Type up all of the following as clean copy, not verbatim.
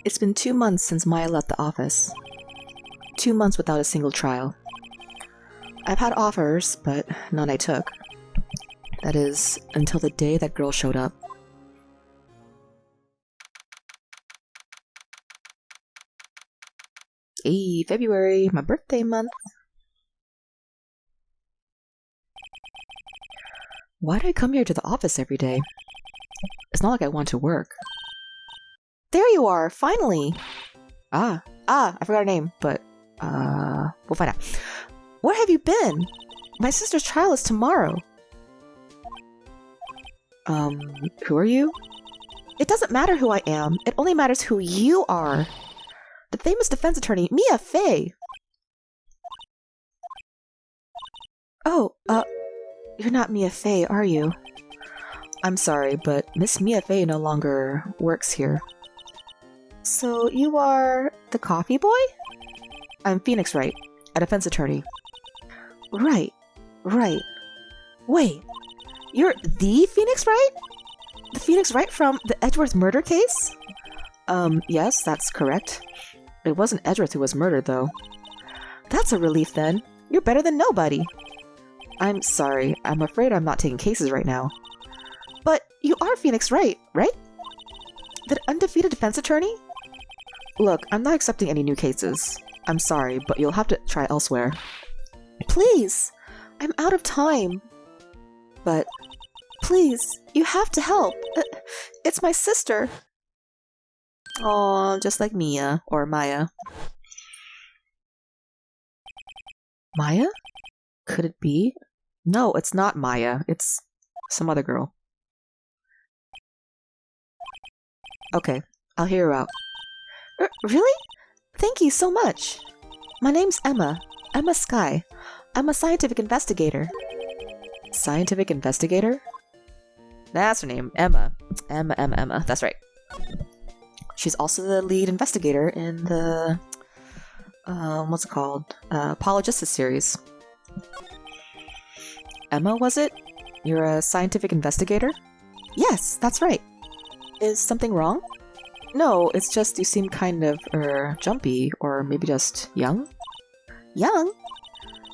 It's been 2 months since Maya left the office. 2 months without a single trial. I've had offers, but none I took. That is, until the day that girl showed up. Hey, February, my birthday month. Why do I come here to the office every day? It's not like I want to work. There you are, finally! I forgot her name, but, we'll find out. Where have you been? My sister's trial is tomorrow. Who are you? It doesn't matter who I am. It only matters who you are. The famous defense attorney, Mia Fey. Oh, you're not Mia Fey, are you? I'm sorry, but Miss Mia Fey no longer works here. So you are the coffee boy? I'm Phoenix Wright, a defense attorney. Right. Wait, you're the Phoenix Wright? The Phoenix Wright from the Edgeworth murder case? Yes, that's correct. It wasn't Edgeworth who was murdered, though. That's a relief, then. You're better than nobody. I'm sorry, I'm afraid I'm not taking cases right now. But you are Phoenix Wright, right? The undefeated defense attorney? Look, I'm not accepting any new cases. I'm sorry, but you'll have to try elsewhere. Please! I'm out of time. But, please, you have to help. It's my sister. Aw, just like Mia, or Maya. Maya? Could it be? No, it's not Maya. It's some other girl. Okay, I'll hear you out. Really? Thank you so much. My name's Emma. Emma Sky. I'm a scientific investigator. Scientific investigator? That's her name. Emma. Emma. That's right. She's also the lead investigator in the... what's it called? Apollo Justice series. Emma, was it? You're a scientific investigator? Yes, that's right. Is something wrong? No, it's just you seem kind of, jumpy, or maybe just young? Young?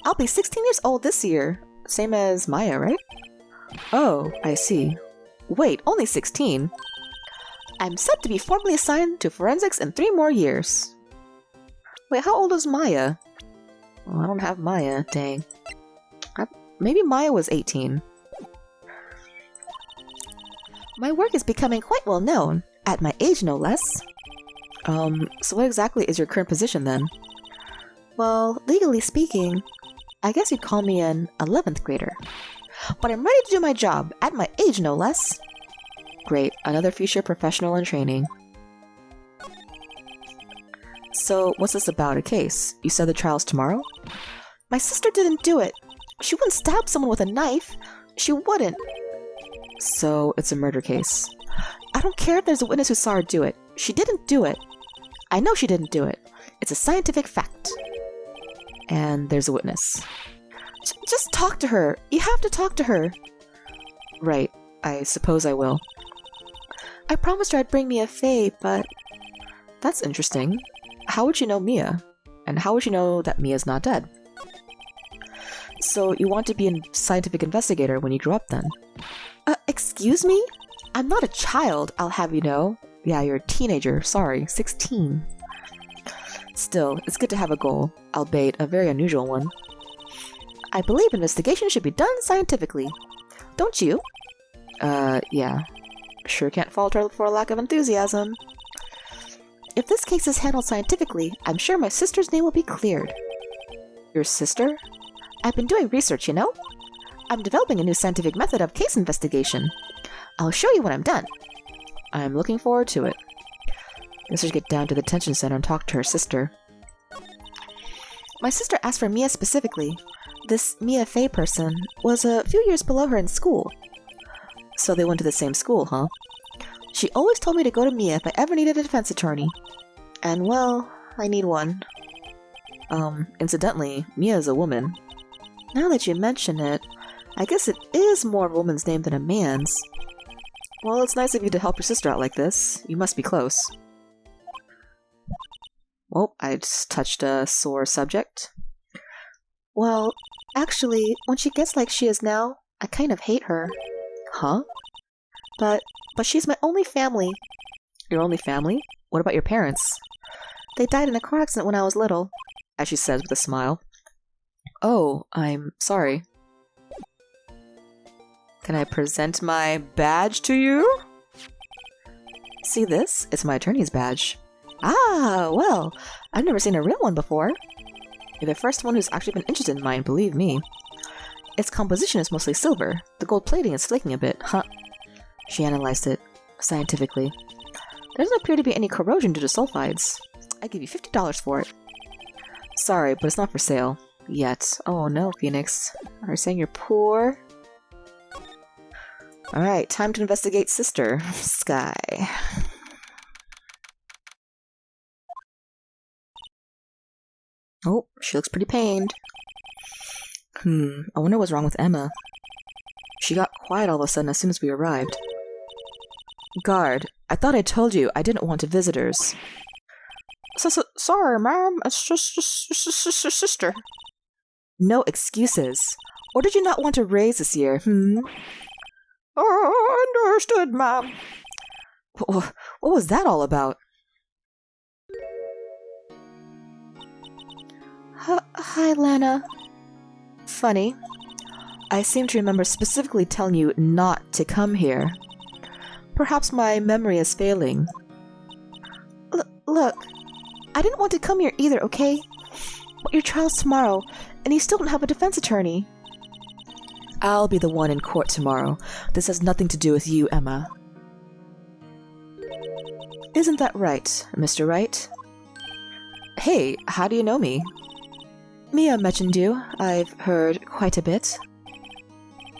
I'll be 16 years old this year. Same as Maya, right? Oh, I see. Wait, only 16? I'm set to be formally assigned to forensics in 3 more years. Wait, how old is Maya? Well, I don't have Maya, dang. Maybe Maya was 18. My work is becoming quite well known, at my age no less. So what exactly is your current position then? Well, legally speaking, I guess you'd call me an 11th grader. But I'm ready to do my job, at my age no less. Great, another future professional in training. So, what's this about, a case? You said the trial's tomorrow? My sister didn't do it. She wouldn't stab someone with a knife. She wouldn't. So, it's a murder case. I don't care if there's a witness who saw her do it. She didn't do it. I know she didn't do it. It's a scientific fact. And there's a witness. Just talk to her. You have to talk to her. Right. I suppose I will. I promised her I'd bring Mia Fey, but... That's interesting. How would you know Mia? And how would you know that Mia's not dead? So you want to be a scientific investigator when you grow up then? Excuse me? I'm not a child, I'll have you know. Yeah, you're a teenager. Sorry, 16. Still, it's good to have a goal, albeit a very unusual one. I believe investigation should be done scientifically. Don't you? Yeah. Sure can't fault her for a lack of enthusiasm. If this case is handled scientifically, I'm sure my sister's name will be cleared. Your sister? I've been doing research, you know? I'm developing a new scientific method of case investigation. I'll show you when I'm done. I'm looking forward to it. Let's just get down to the detention center and talk to her sister. My sister asked for Mia specifically. This Mia Fey person was a few years below her in school. So they went to the same school, huh? She always told me to go to Mia if I ever needed a defense attorney. And well, I need one. Incidentally, Mia is a woman. Now that you mention it, I guess it is more of a woman's name than a man's. Well, it's nice of you to help your sister out like this. You must be close. Well, I just touched a sore subject. Well, actually, when she gets like she is now, I kind of hate her. Huh? But she's my only family. Your only family? What about your parents? They died in a car accident when I was little, as she says with a smile. Oh, I'm sorry. Can I present my badge to you? See this? It's my attorney's badge. Ah, well, I've never seen a real one before. You're the first one who's actually been interested in mine, believe me. Its composition is mostly silver. The gold plating is flaking a bit, huh? She analyzed it scientifically. There doesn't appear to be any corrosion due to sulfides. I give you $50 for it. Sorry, but it's not for sale. Yet. Oh no, Phoenix. Are you saying you're poor? Alright, time to investigate Sister Sky. Oh, she looks pretty pained. I wonder what's wrong with Emma. She got quiet all of a sudden as soon as we arrived. Guard, I thought I told you I didn't want visitors. Sorry, ma'am. It's just sister. No excuses. Or did you not want a raise this year, Understood, ma'am. What was that all about? Hi, Lana. Funny. I seem to remember specifically telling you not to come here. Perhaps my memory is failing. Look, I didn't want to come here either, okay? But your trial's tomorrow, and you still don't have a defense attorney. I'll be the one in court tomorrow. This has nothing to do with you, Emma. Isn't that right, Mr. Wright? Hey, how do you know me? Mia mentioned you. I've heard quite a bit.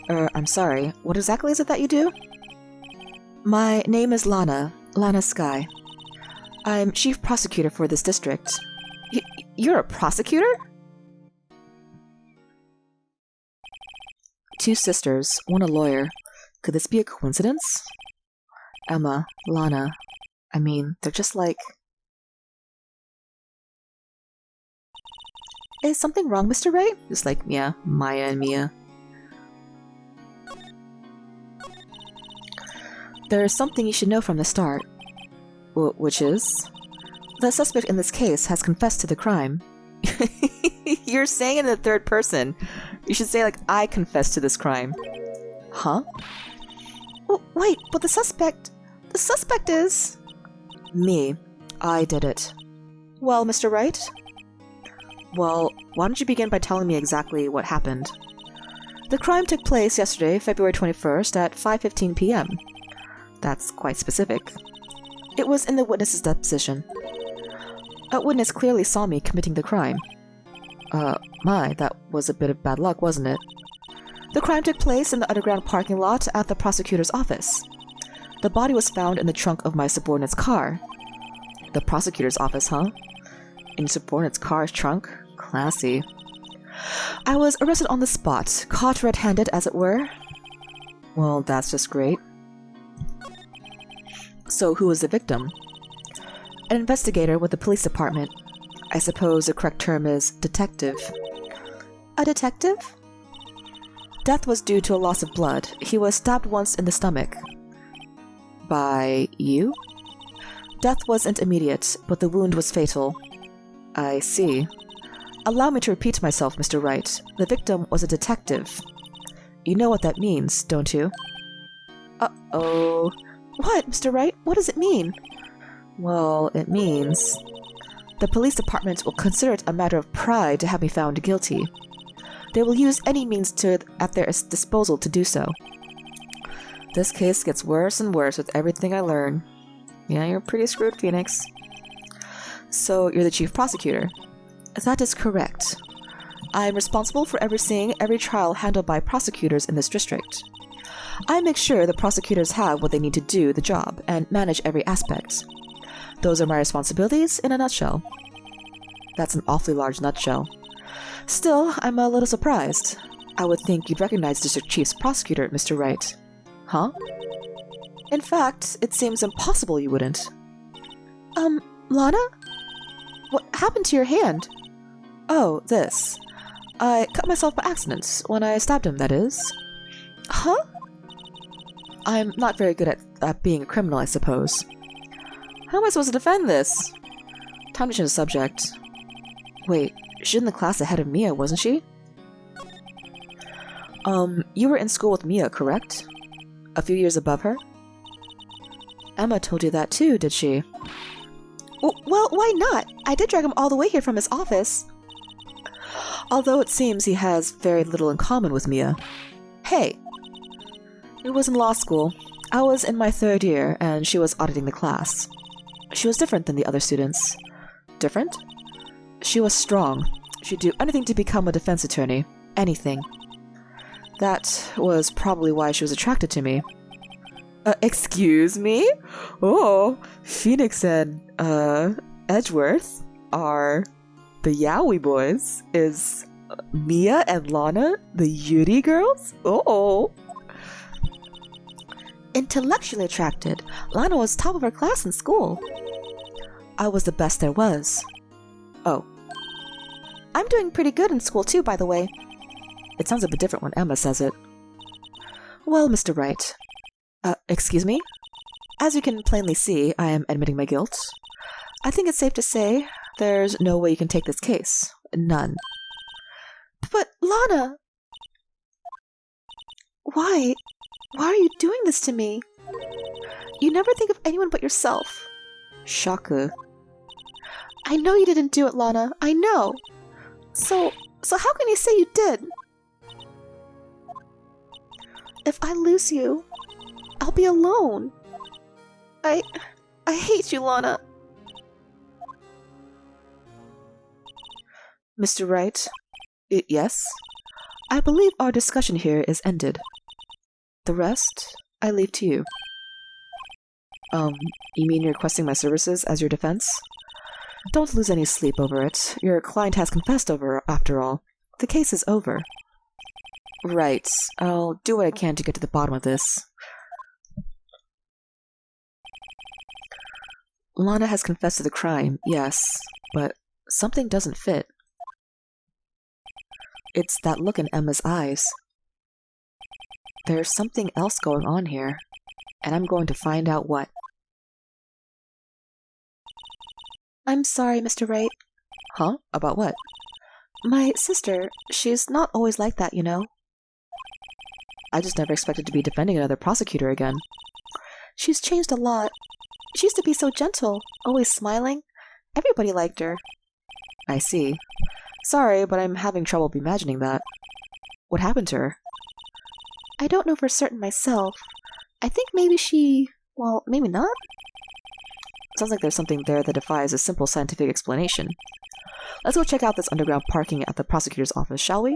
I'm sorry. What exactly is it that you do? My name is Lana Sky. I'm chief prosecutor for this district. You're a prosecutor? Two sisters, one a lawyer. Could this be a coincidence? Emma, Lana. I mean, they're just like... Is something wrong, Mr. Wright? Just like, yeah, Maya and Mia. There's something you should know from the start. Which is? The suspect in this case has confessed to the crime. You're saying it in the third person. You should say, like, I confessed to this crime. Huh? Wait, but the suspect... The suspect is... Me. I did it. Well, Mr. Wright? Well, why don't you begin by telling me exactly what happened? The crime took place yesterday, February 21st, at 5:15 p.m. That's quite specific. It was in the witness's deposition. A witness clearly saw me committing the crime. That was a bit of bad luck, wasn't it? The crime took place in the underground parking lot at the prosecutor's office. The body was found in the trunk of my subordinate's car. The prosecutor's office, huh? In your subordinate's car's trunk? Classy. I was arrested on the spot, caught red-handed, as it were. Well, that's just great. So who was the victim? An investigator with the police department. I suppose the correct term is detective. A detective? Death was due to a loss of blood. He was stabbed once in the stomach. By you? Death wasn't immediate, but the wound was fatal. I see. Allow me to repeat myself, Mr. Wright. The victim was a detective. You know what that means, don't you? Uh-oh. What, Mr. Wright? What does it mean? Well, it means... The police department will consider it a matter of pride to have me found guilty. They will use any means at their disposal to do so. This case gets worse and worse with everything I learn. Yeah, you're pretty screwed, Phoenix. So, you're the chief prosecutor. That is correct. I am responsible for overseeing every trial handled by prosecutors in this district. I make sure the prosecutors have what they need to do the job and manage every aspect. Those are my responsibilities in a nutshell. That's an awfully large nutshell. Still, I'm a little surprised. I would think you'd recognize District Chief's prosecutor, Mr. Wright. Huh? In fact, it seems impossible you wouldn't. Lana? What happened to your hand? Oh, this. I cut myself by accident, when I stabbed him, that is. Huh? I'm not very good at being a criminal, I suppose. How am I supposed to defend this? Time to change the subject. Wait, she's in the class ahead of Mia, wasn't she? You were in school with Mia, correct? A few years above her? Emma told you that too, did she? Well, why not? I did drag him all the way here from his office. Although it seems he has very little in common with Mia. Hey! It was in law school. I was in my 3rd year, and she was auditing the class. She was different than the other students. Different? She was strong. She'd do anything to become a defense attorney. Anything. That was probably why she was attracted to me. Excuse me? Oh, Phoenix and, Edgeworth are the Yowie boys. Is Mia and Lana the Yuri girls? Oh. Intellectually attracted. Lana was top of her class in school. I was the best there was. Oh. I'm doing pretty good in school too, by the way. It sounds a bit different when Emma says it. Well, Mr. Wright. Excuse me? As you can plainly see, I am admitting my guilt. I think it's safe to say there's no way you can take this case. None. But, Lana... Why? Why are you doing this to me? You never think of anyone but yourself. Shocker. I know you didn't do it, Lana. I know. So how can you say you did? If I lose you, I'll be alone. I hate you, Lana. Mr. Wright? Yes? I believe our discussion here is ended. The rest, I leave to you. You mean you're requesting my services as your defense? Don't lose any sleep over it. Your client has confessed after all. The case is over. Right. I'll do what I can to get to the bottom of this. Lana has confessed to the crime, yes, but something doesn't fit. It's that look in Emma's eyes. There's something else going on here, and I'm going to find out what. I'm sorry, Mr. Wright. Huh? About what? My sister, she's not always like that, you know. I just never expected to be defending another prosecutor again. She's changed a lot. She used to be so gentle, always smiling. Everybody liked her. I see. Sorry, but I'm having trouble imagining that. What happened to her? I don't know for certain myself. I think maybe well, maybe not. Sounds like there's something there that defies a simple scientific explanation. Let's go check out this underground parking at the prosecutor's office, shall we?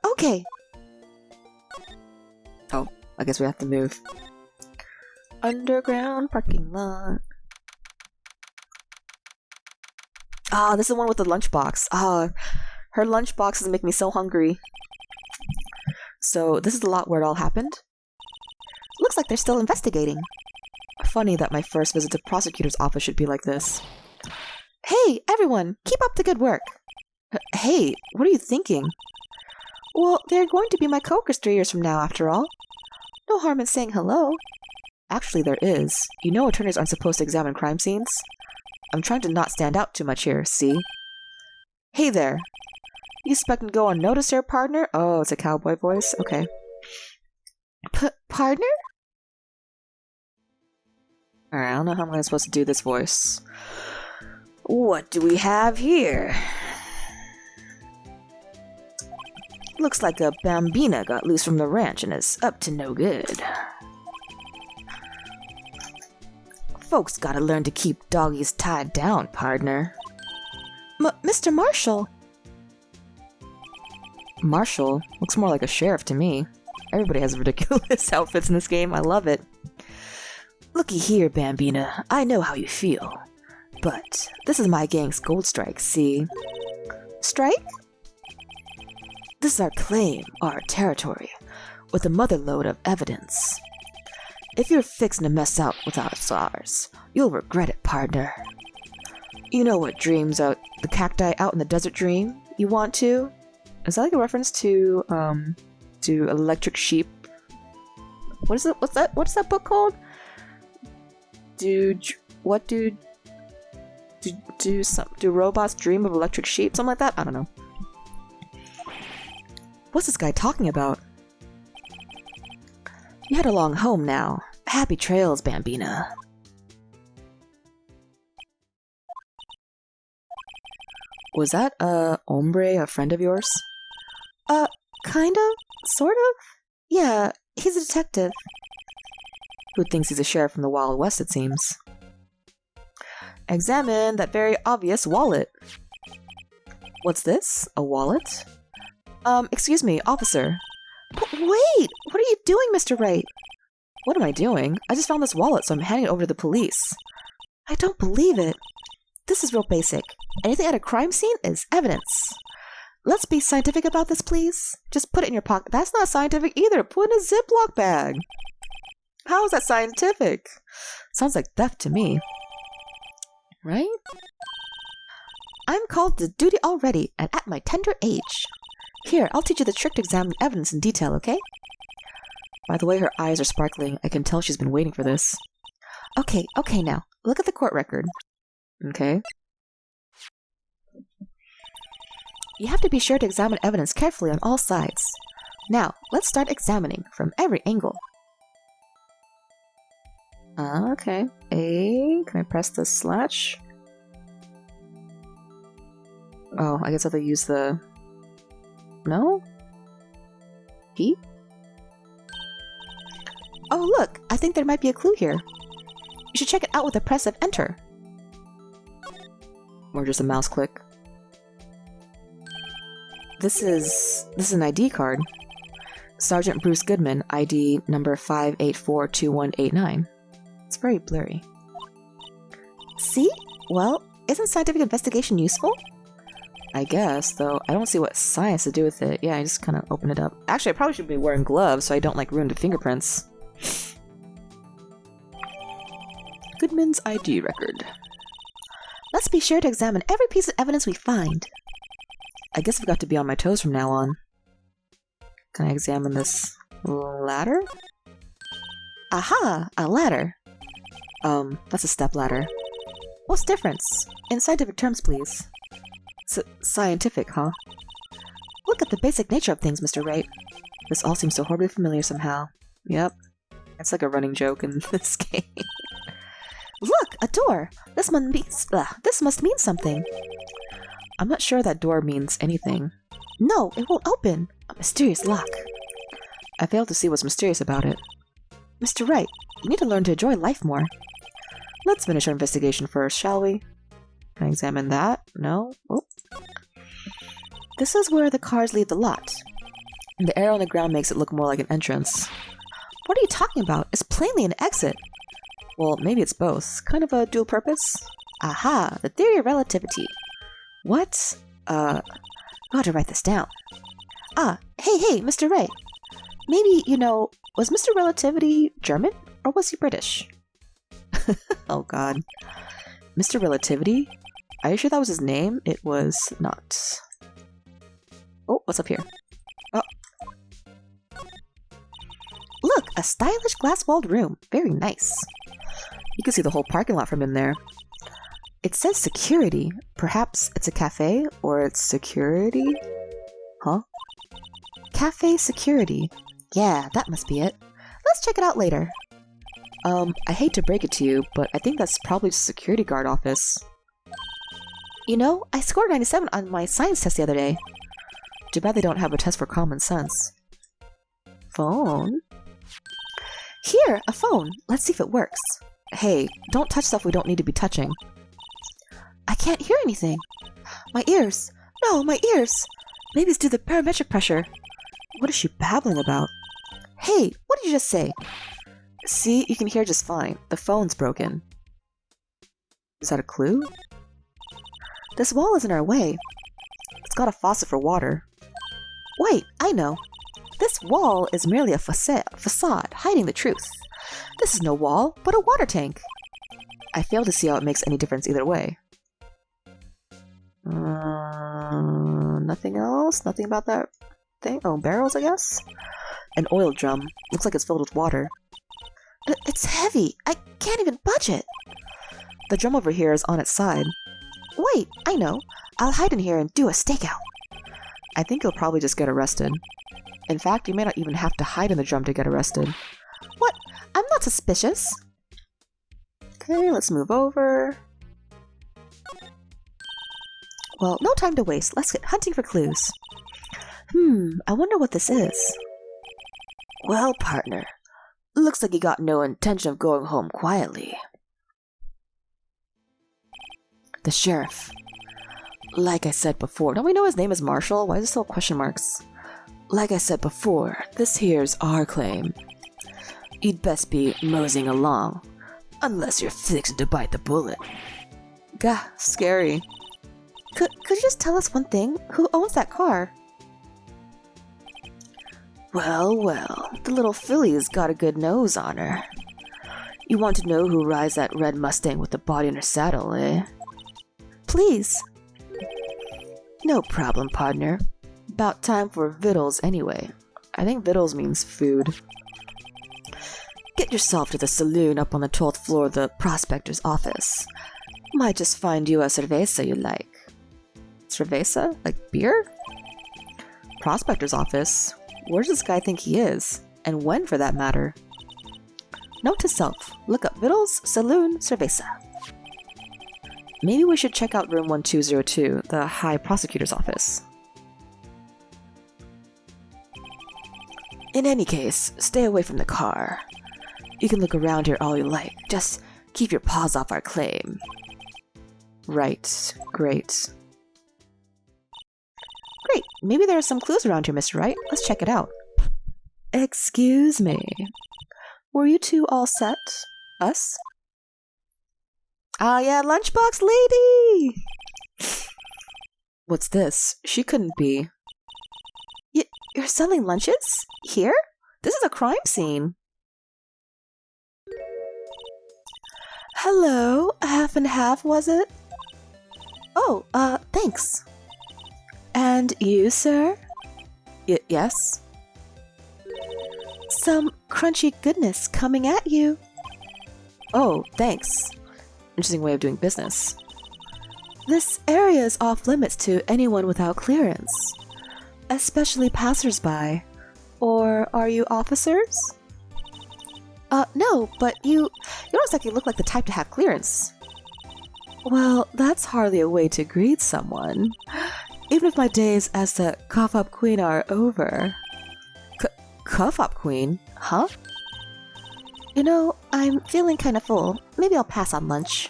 Okay. Oh, I guess we have to move. Underground parking lot. Ah, this is the one with the lunchbox. Her lunchboxes make me so hungry. So, this is the lot where it all happened? Looks like they're still investigating. Funny that my first visit to prosecutor's office should be like this. Hey, everyone, keep up the good work. Hey, what are you thinking? Well, they're going to be my coworkers 3 years from now, after all. No harm in saying hello. Actually, there is. You know attorneys aren't supposed to examine crime scenes? I'm trying to not stand out too much here, see? Hey there. You expecting to go unnoticed here, partner? Oh, it's a cowboy voice? Okay. Partner? Alright, I don't know how I'm supposed to do this voice. What do we have here? Looks like a bambina got loose from the ranch and is up to no good. Folks gotta learn to keep doggies tied down, partner. Mr. Marshall. Marshall? Looks more like a sheriff to me. Everybody has ridiculous outfits in this game. I love it. Looky here, Bambina. I know how you feel. But this is my gang's gold strike, see? Strike? This is our claim, our territory, with a motherlode of evidence. If you're fixing to mess out without ours, you'll regret it, partner. You know what dreams out the cacti out in the desert dream? You want to? Is that like a reference to Electric Sheep? What is it? What's that book called? Do robots dream of electric sheep? Something like that? I don't know. What's this guy talking about? You head along home now. Happy trails, Bambina. Was that, Ombre a friend of yours? Kind of? Sort of? Yeah, he's a detective. Who thinks he's a sheriff from the Wild West, it seems. Examine that very obvious wallet. What's this? A wallet? Excuse me, officer. But wait! What are you doing, Mr. Wright? What am I doing? I just found this wallet, so I'm handing it over to the police. I don't believe it. This is real basic. Anything at a crime scene is evidence. Let's be scientific about this, please. Just put it in your pocket. That's not scientific either. Put it in a Ziploc bag. How is that scientific? Sounds like theft to me. Right? I'm called to duty already, and at my tender age. Here, I'll teach you the trick to examine evidence in detail, okay? By the way her eyes are sparkling, I can tell she's been waiting for this. Okay now. Look at the court record. Okay. You have to be sure to examine evidence carefully on all sides. Now, let's start examining from every angle. Okay. A. Can I press the slash? Oh, I guess I have to use the... No? P? Oh, look! I think there might be a clue here. You should check it out with the press of enter. Or just a mouse click. This is an ID card. Sergeant Bruce Goodman, ID number 5842189. It's very blurry. See? Well, isn't scientific investigation useful? I guess, though I don't see what science to do with it. Yeah, I just kind of open it up. Actually, I probably should be wearing gloves so I don't, like, ruin the fingerprints. Goodman's ID record. Let's be sure to examine every piece of evidence we find. I guess I've got to be on my toes from now on. Can I examine this ladder? Aha! A ladder. That's a step ladder. What's the difference? In scientific terms, please. Scientific, huh? Look at the basic nature of things, Mr. Wright. This all seems so horribly familiar somehow. Yep. It's like a running joke in this game. Look! A door! This must mean something. I'm not sure that door means anything. No, it won't open. A mysterious lock. I fail to see what's mysterious about it. Mr. Wright, you need to learn to enjoy life more. Let's finish our investigation first, shall we? Can I examine that? No? Oh. This is where the cars leave the lot. The arrow on the ground makes it look more like an entrance. What are you talking about? It's plainly an exit. Well, maybe it's both. Kind of a dual purpose. Aha, the theory of relativity. What? I'll have to write this down. Hey, Mr. Wright. Maybe, was Mr. Relativity German, or was he British? Oh god. Mr. Relativity? Are you sure that was his name? It was not. Oh, what's up here? Oh. Look, a stylish glass-walled room. Very nice. You can see the whole parking lot from in there. It says security. Perhaps it's a cafe, or it's security? Huh? Cafe security. Yeah, that must be it. Let's check it out later. I hate to break it to you, but I think that's probably just a security guard office. I scored 97 on my science test the other day. Too bad they don't have a test for common sense. Phone? Here, a phone. Let's see if it works. Hey, don't touch stuff we don't need to be touching. I can't hear anything. My ears. No, my ears. Maybe it's due to the barometric pressure. What is she babbling about? Hey, what did you just say? See, you can hear just fine. The phone's broken. Is that a clue? This wall is in our way. It's got a faucet for water. Wait, I know. This wall is merely a facade hiding the truth. This is no wall, but a water tank. I fail to see how it makes any difference either way. Nothing else? Nothing about that thing? Oh, barrels, I guess? An oil drum. Looks like it's filled with water. It's heavy. I can't even budge it. The drum over here is on its side. Wait, I know. I'll hide in here and do a stakeout. I think you'll probably just get arrested. In fact, you may not even have to hide in the drum to get arrested. What? I'm not suspicious. Okay, let's move over. Well, no time to waste. Let's get hunting for clues. I wonder what this is. Well, partner, looks like you got no intention of going home quietly. The sheriff. Like I said before, don't we know his name is Marshall? Why is it still question marks? Like I said before, this here's our claim. You'd best be moseying along, unless you're fixing to bite the bullet. Gah, scary. Could you just tell us one thing? Who owns that car? Well, the little filly's got a good nose on her. You want to know who rides that red Mustang with the body in her saddle, eh? Please. No problem, partner. About time for victuals anyway. I think victuals means food. Get yourself to the saloon up on the 12th floor of the prospector's office. Might just find you a cerveza you like. Cerveza? Like beer? Prospector's office? Where does this guy think he is? And when, for that matter? Note to self, look up victuals, saloon, cerveza. Maybe we should check out room 1202, the High Prosecutor's office. In any case, stay away from the car. You can look around here all you like, just keep your paws off our claim. Right, great. Great, maybe there are some clues around here, Mr. Wright. Let's check it out. Excuse me. Were you two all set? Us? Ah, yeah, lunchbox lady! What's this? She couldn't be. You're selling lunches? Here? This is a crime scene. Hello, half and half, was it? Oh, thanks. And you, sir? Yes? Some crunchy goodness coming at you. Oh, thanks. Interesting way of doing business. This area is off limits to anyone without clearance, especially passersby. Or are you officers? No, but you don't exactly look like the type to have clearance. Well, that's hardly a way to greet someone. Even if my days as the cough-up queen are over. Cough-up queen? Huh? You know, I'm feeling kind of full. Maybe I'll pass on lunch.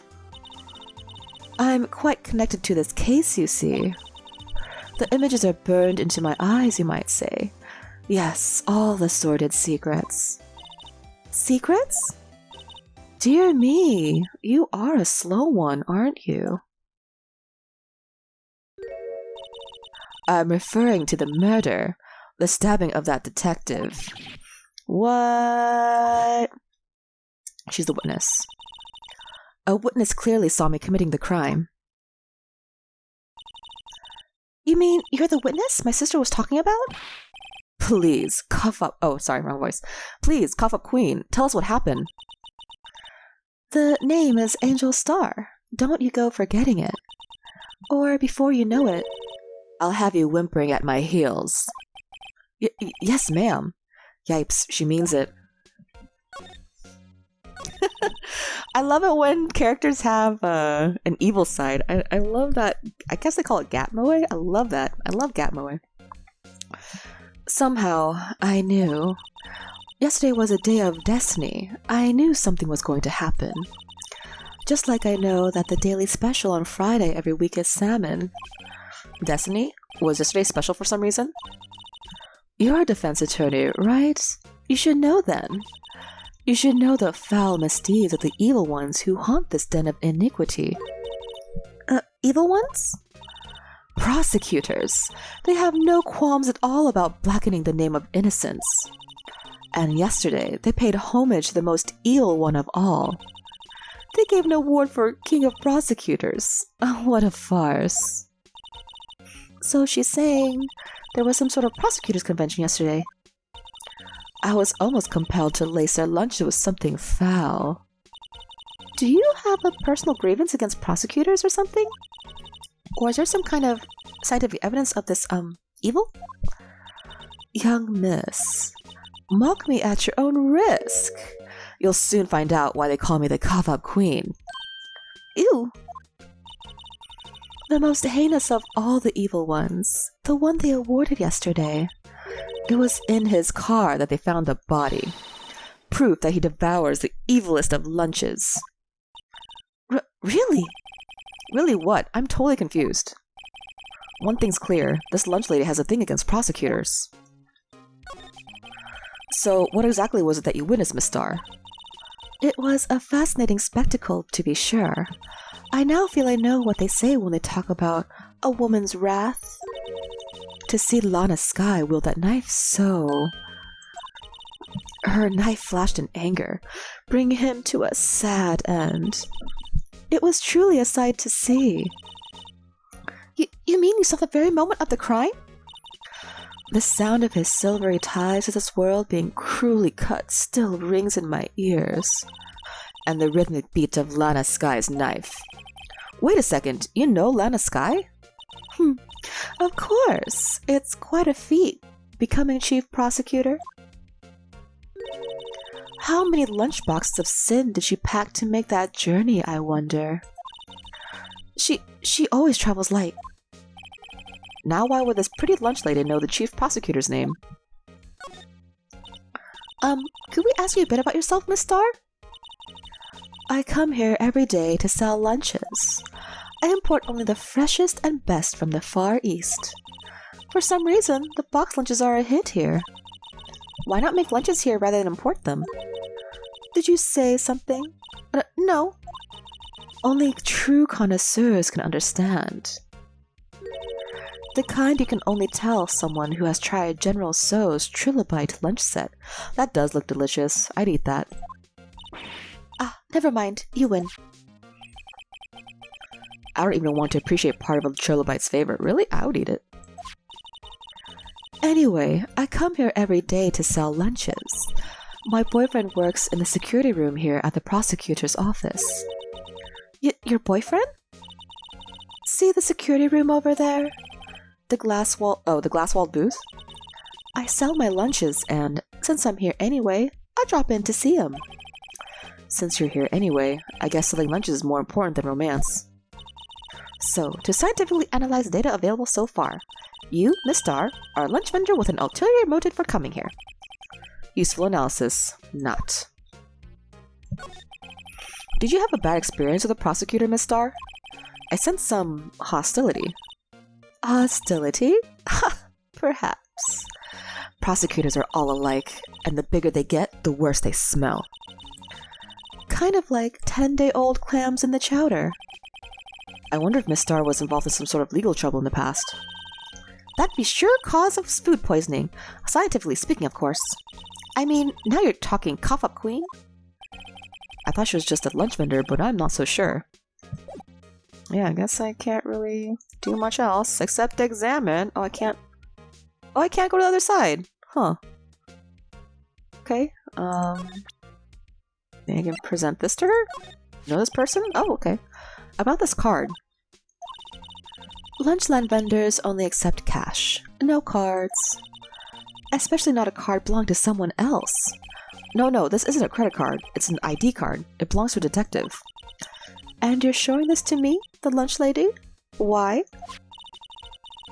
I'm quite connected to this case, you see. The images are burned into my eyes, you might say. Yes, all the sordid secrets. Secrets? Dear me, you are a slow one, aren't you? I'm referring to the murder, the stabbing of that detective. What? She's the witness. A witness clearly saw me committing the crime. You mean you're the witness my sister was talking about? Please, cough up. Oh, sorry, wrong voice. Please, cough up queen. Tell us what happened. The name is Angel Star. Don't you go forgetting it. Or before you know it, I'll have you whimpering at my heels. Yes, ma'am. Yipes, she means it. I love it when characters have an evil side. I love that. I guess they call it Gatmoe. I love that. I love Gatmoe. Somehow, I knew. Yesterday was a day of destiny. I knew something was going to happen. Just like I know that the daily special on Friday every week is salmon. Destiny? Was yesterday special for some reason? You're a defense attorney, right? You should know then. You should know the foul misdeeds of the evil ones who haunt this den of iniquity. Evil ones? Prosecutors. They have no qualms at all about blackening the name of innocence. And yesterday, they paid homage to the most evil one of all. They gave an award for King of Prosecutors. Oh, what a farce. So she's saying there was some sort of prosecutors convention yesterday. I was almost compelled to lace their lunches with something foul. Do you have a personal grievance against prosecutors or something? Or is there some kind of scientific evidence of this, evil? Young miss, mock me at your own risk. You'll soon find out why they call me the cough-up queen. Ew. The most heinous of all the evil ones, the one they awarded yesterday. It was in his car that they found the body. Proof that he devours the evilest of lunches. Really? Really what? I'm totally confused. One thing's clear, this lunch lady has a thing against prosecutors. So, what exactly was it that you witnessed, Miss Starr? It was a fascinating spectacle, to be sure. I now feel I know what they say when they talk about a woman's wrath. To see Lana Skye wield that knife so... Her knife flashed in anger, bringing him to a sad end. It was truly a sight to see. You mean you saw the very moment of the crime? The sound of his silvery ties to this world being cruelly cut still rings in my ears. And the rhythmic beat of Lana Skye's knife. Wait a second, you know Lana Skye? Of course. It's quite a feat, becoming chief prosecutor. How many lunchboxes of sin did she pack to make that journey, I wonder? She always travels light. Now why would this pretty lunch lady know the chief prosecutor's name? Could we ask you a bit about yourself, Miss Starr? I come here every day to sell lunches. I import only the freshest and best from the Far East. For some reason, the box lunches are a hit here. Why not make lunches here rather than import them? Did you say something? No. Only true connoisseurs can understand. The kind you can only tell someone who has tried General Tso's trilobite lunch set. That does look delicious. I'd eat that. Never mind. You win. I don't even want to appreciate part of a trilobite's favorite. Really? I would eat it. Anyway, I come here every day to sell lunches. My boyfriend works in the security room here at the prosecutor's office. Your boyfriend? See the security room over there? The glass-walled booth? I sell my lunches, and since I'm here anyway, I drop in to see him. Since you're here anyway, I guess selling lunches is more important than romance. So, to scientifically analyze the data available so far, you, Miss Starr, are a lunch vendor with an ulterior motive for coming here. Useful analysis. Not. Did you have a bad experience with a prosecutor, Miss Starr? I sense some hostility. Hostility? Perhaps. Prosecutors are all alike, and the bigger they get, the worse they smell. Kind of like 10-day-old clams in the chowder. I wonder if Miss Starr was involved in some sort of legal trouble in the past. That'd be sure cause of food poisoning, scientifically speaking, of course. I mean, now you're talking cough-up queen? I thought she was just a lunch vendor, but I'm not so sure. Yeah, I guess I can't really do much else except examine. Oh, I can't go to the other side. Huh. Okay, maybe I can present this to her? Know this person? Oh, okay. About this card. Lunchland vendors only accept cash. No cards. Especially not a card belonging to someone else. No, this isn't a credit card. It's an ID card. It belongs to a detective. And you're showing this to me, the lunch lady? Why?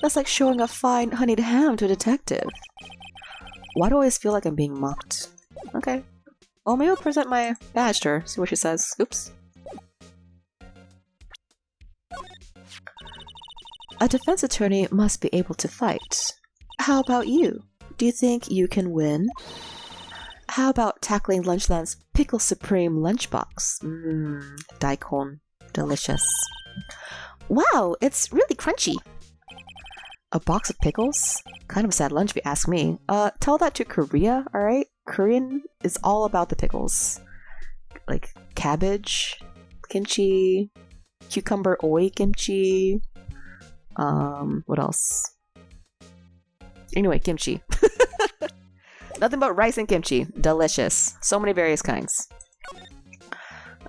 That's like showing a fine honeyed ham to a detective. Why do I always feel like I'm being mocked? Okay. Well, maybe I'll present my badge to her, see what she says. Oops. A defense attorney must be able to fight. How about you? Do you think you can win? How about tackling Lunchland's Pickle Supreme lunchbox? Daikon. Delicious. Wow, it's really crunchy. A box of pickles? Kind of a sad lunch if you ask me. Tell that to Korea, alright? Korean is all about the pickles. Like cabbage, kimchi, cucumber oi kimchi, What else? Anyway, kimchi. Nothing but rice and kimchi. Delicious. So many various kinds.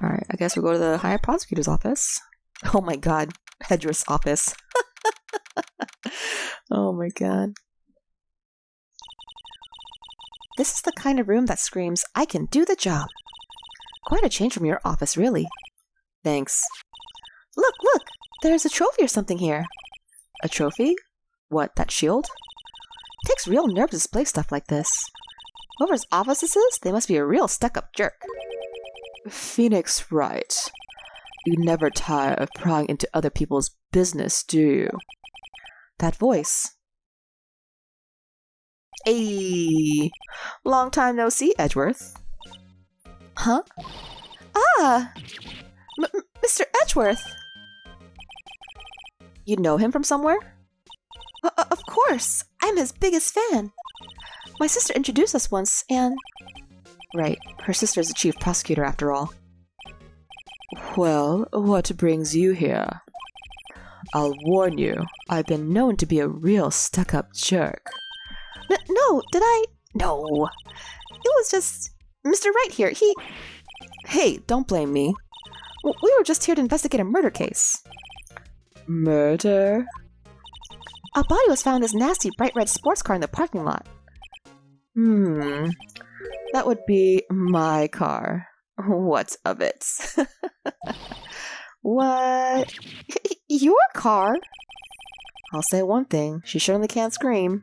Alright, I guess we'll go to the Higher Prosecutor's office. Oh my god. Hedger's office. Oh my god. This is the kind of room that screams, I can do the job. Quite a change from your office, really. Thanks. Look! There's a trophy or something here. A trophy? What, that shield? It takes real nerve to display stuff like this. Whoever's office this is, they must be a real stuck-up jerk. Phoenix Wright. You never tire of prying into other people's business, do you? That voice. Ayy. Long time no see, Edgeworth. Huh? Ah! Mr. Edgeworth! You know him from somewhere? Of course! I'm his biggest fan! My sister introduced us once, and... Right, her sister's the chief prosecutor after all. Well, what brings you here? I'll warn you, I've been known to be a real stuck-up jerk. No, did I? No. It was just... Mr. Wright here, he... Hey, don't blame me. We were just here to investigate a murder case. Murder? A body was found in this nasty bright red sports car in the parking lot. That would be my car. What of it? What? Your car? I'll say one thing, she certainly can't scream.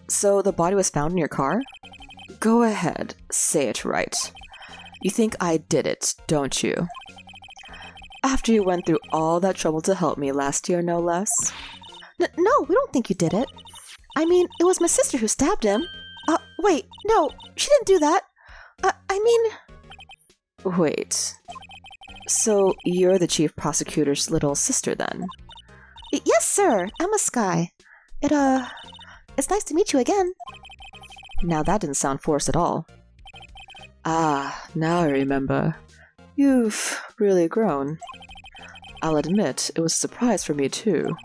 So the body was found in your car? Go ahead, say it right. You think I did it, don't you? After you went through all that trouble to help me last year, no less? No, we don't think you did it. I mean, it was my sister who stabbed him. Wait, no, she didn't do that. Wait. So you're the chief prosecutor's little sister then? Yes, sir. Emma Sky. It's nice to meet you again. Now that didn't sound forced at all. Ah, now I remember. You've really grown. I'll admit, it was a surprise for me too.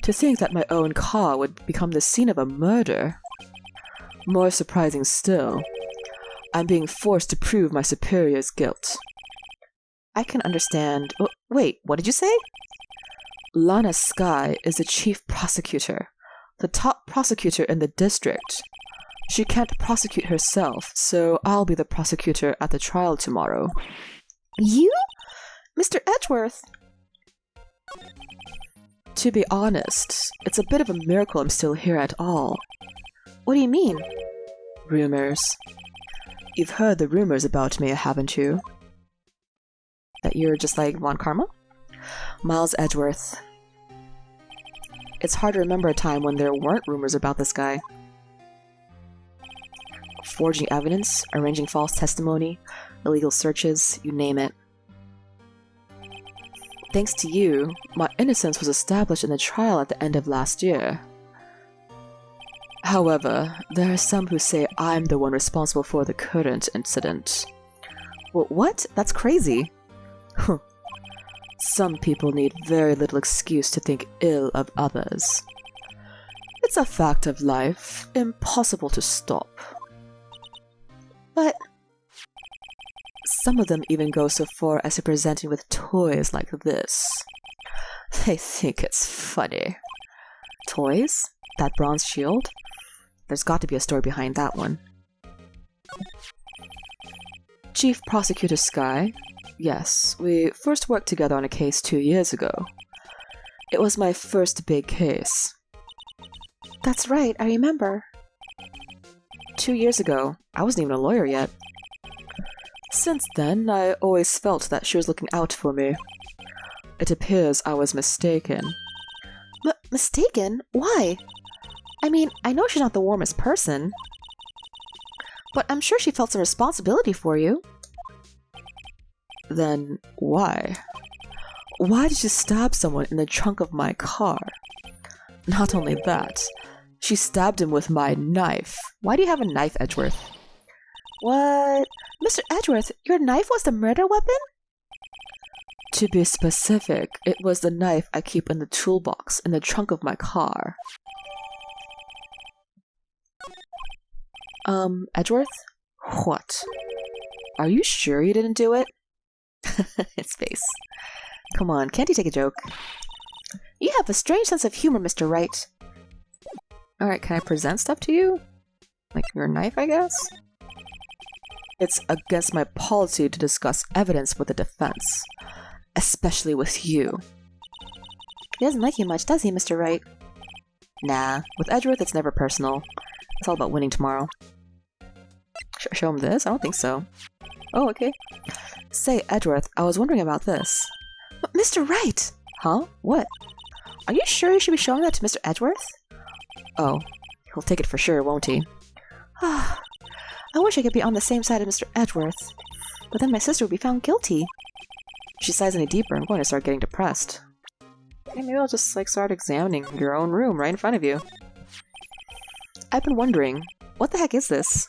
To think that my own car would become the scene of a murder. More surprising still, I'm being forced to prove my superior's guilt. I can understand... wait, what did you say? Lana Sky is the chief prosecutor, the top prosecutor in the district. She can't prosecute herself, so I'll be the prosecutor at the trial tomorrow. You? Mr. Edgeworth? To be honest, it's a bit of a miracle I'm still here at all. What do you mean? Rumors. You've heard the rumors about me, haven't you? That you're just like Von Karma? Miles Edgeworth. It's hard to remember a time when there weren't rumors about this guy. Forging evidence, arranging false testimony, illegal searches, you name it. Thanks to you, my innocence was established in the trial at the end of last year. However, there are some who say I'm the one responsible for the current incident. What? That's crazy. Some people need very little excuse to think ill of others. It's a fact of life, impossible to stop. But some of them even go so far as to present you with toys like this. They think it's funny. Toys? That bronze shield? There's got to be a story behind that one. Chief Prosecutor Sky? Yes, we first worked together on a case 2 years ago. It was my first big case. That's right, I remember. 2 years ago, I wasn't even a lawyer yet. Since then, I always felt that she was looking out for me. It appears I was mistaken. Mistaken? Why? I mean, I know she's not the warmest person, but I'm sure she felt some responsibility for you. Then why? Why did she stab someone in the trunk of my car? Not only that, she stabbed him with my knife. Why do you have a knife, Edgeworth? What? Mr. Edgeworth, your knife was the murder weapon? To be specific, it was the knife I keep in the toolbox in the trunk of my car. Edgeworth? What? Are you sure you didn't do it? His face. Come on, can't you take a joke? You have a strange sense of humor, Mr. Wright. Alright, can I present stuff to you? Like your knife, I guess? It's against my policy to discuss evidence with the defense. Especially with you. He doesn't like you much, does he, Mr. Wright? Nah, with Edgeworth it's never personal. It's all about winning tomorrow. Show him this? I don't think so. Oh, okay. Say, Edgeworth, I was wondering about this. Mr. Wright! Huh? What? Are you sure you should be showing that to Mr. Edgeworth? Oh, he'll take it for sure, won't he? I wish I could be on the same side of Mr. Edgeworth, but then my sister would be found guilty. If she sighs any deeper, I'm going to start getting depressed. Okay, maybe I'll just, start examining your own room right in front of you. I've been wondering, what the heck is this?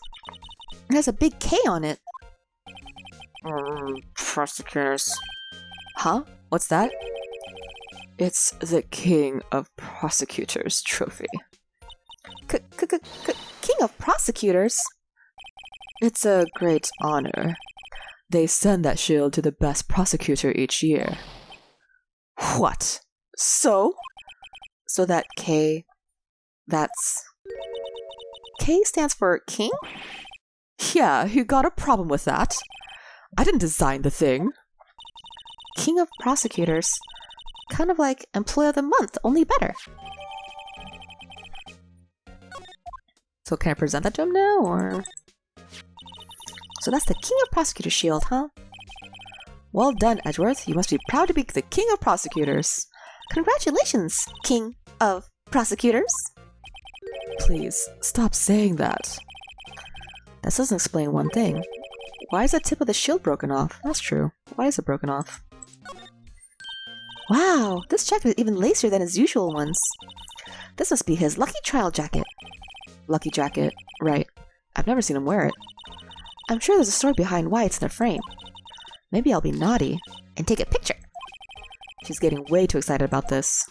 It has a big K on it. Prosecutors. Huh? What's that? It's the King of Prosecutors trophy. King of Prosecutors? It's a great honor. They send that shield to the best prosecutor each year. What? So? So that K... that's... K stands for King? Yeah, you got a problem with that? I didn't design the thing. King of Prosecutors. Kind of like Employee of the Month, only better. So can I present that to him now, or...? So that's the King of Prosecutors shield, huh? Well done, Edgeworth. You must be proud to be the King of Prosecutors. Congratulations, King of Prosecutors. Please, stop saying that. That doesn't explain one thing. Why is the tip of the shield broken off? That's true. Why is it broken off? Wow, this jacket is even lacier than his usual ones. This must be his lucky trial jacket. Lucky jacket. Right. I've never seen him wear it. I'm sure there's a story behind why it's in the frame. Maybe I'll be naughty and take a picture. She's getting way too excited about this.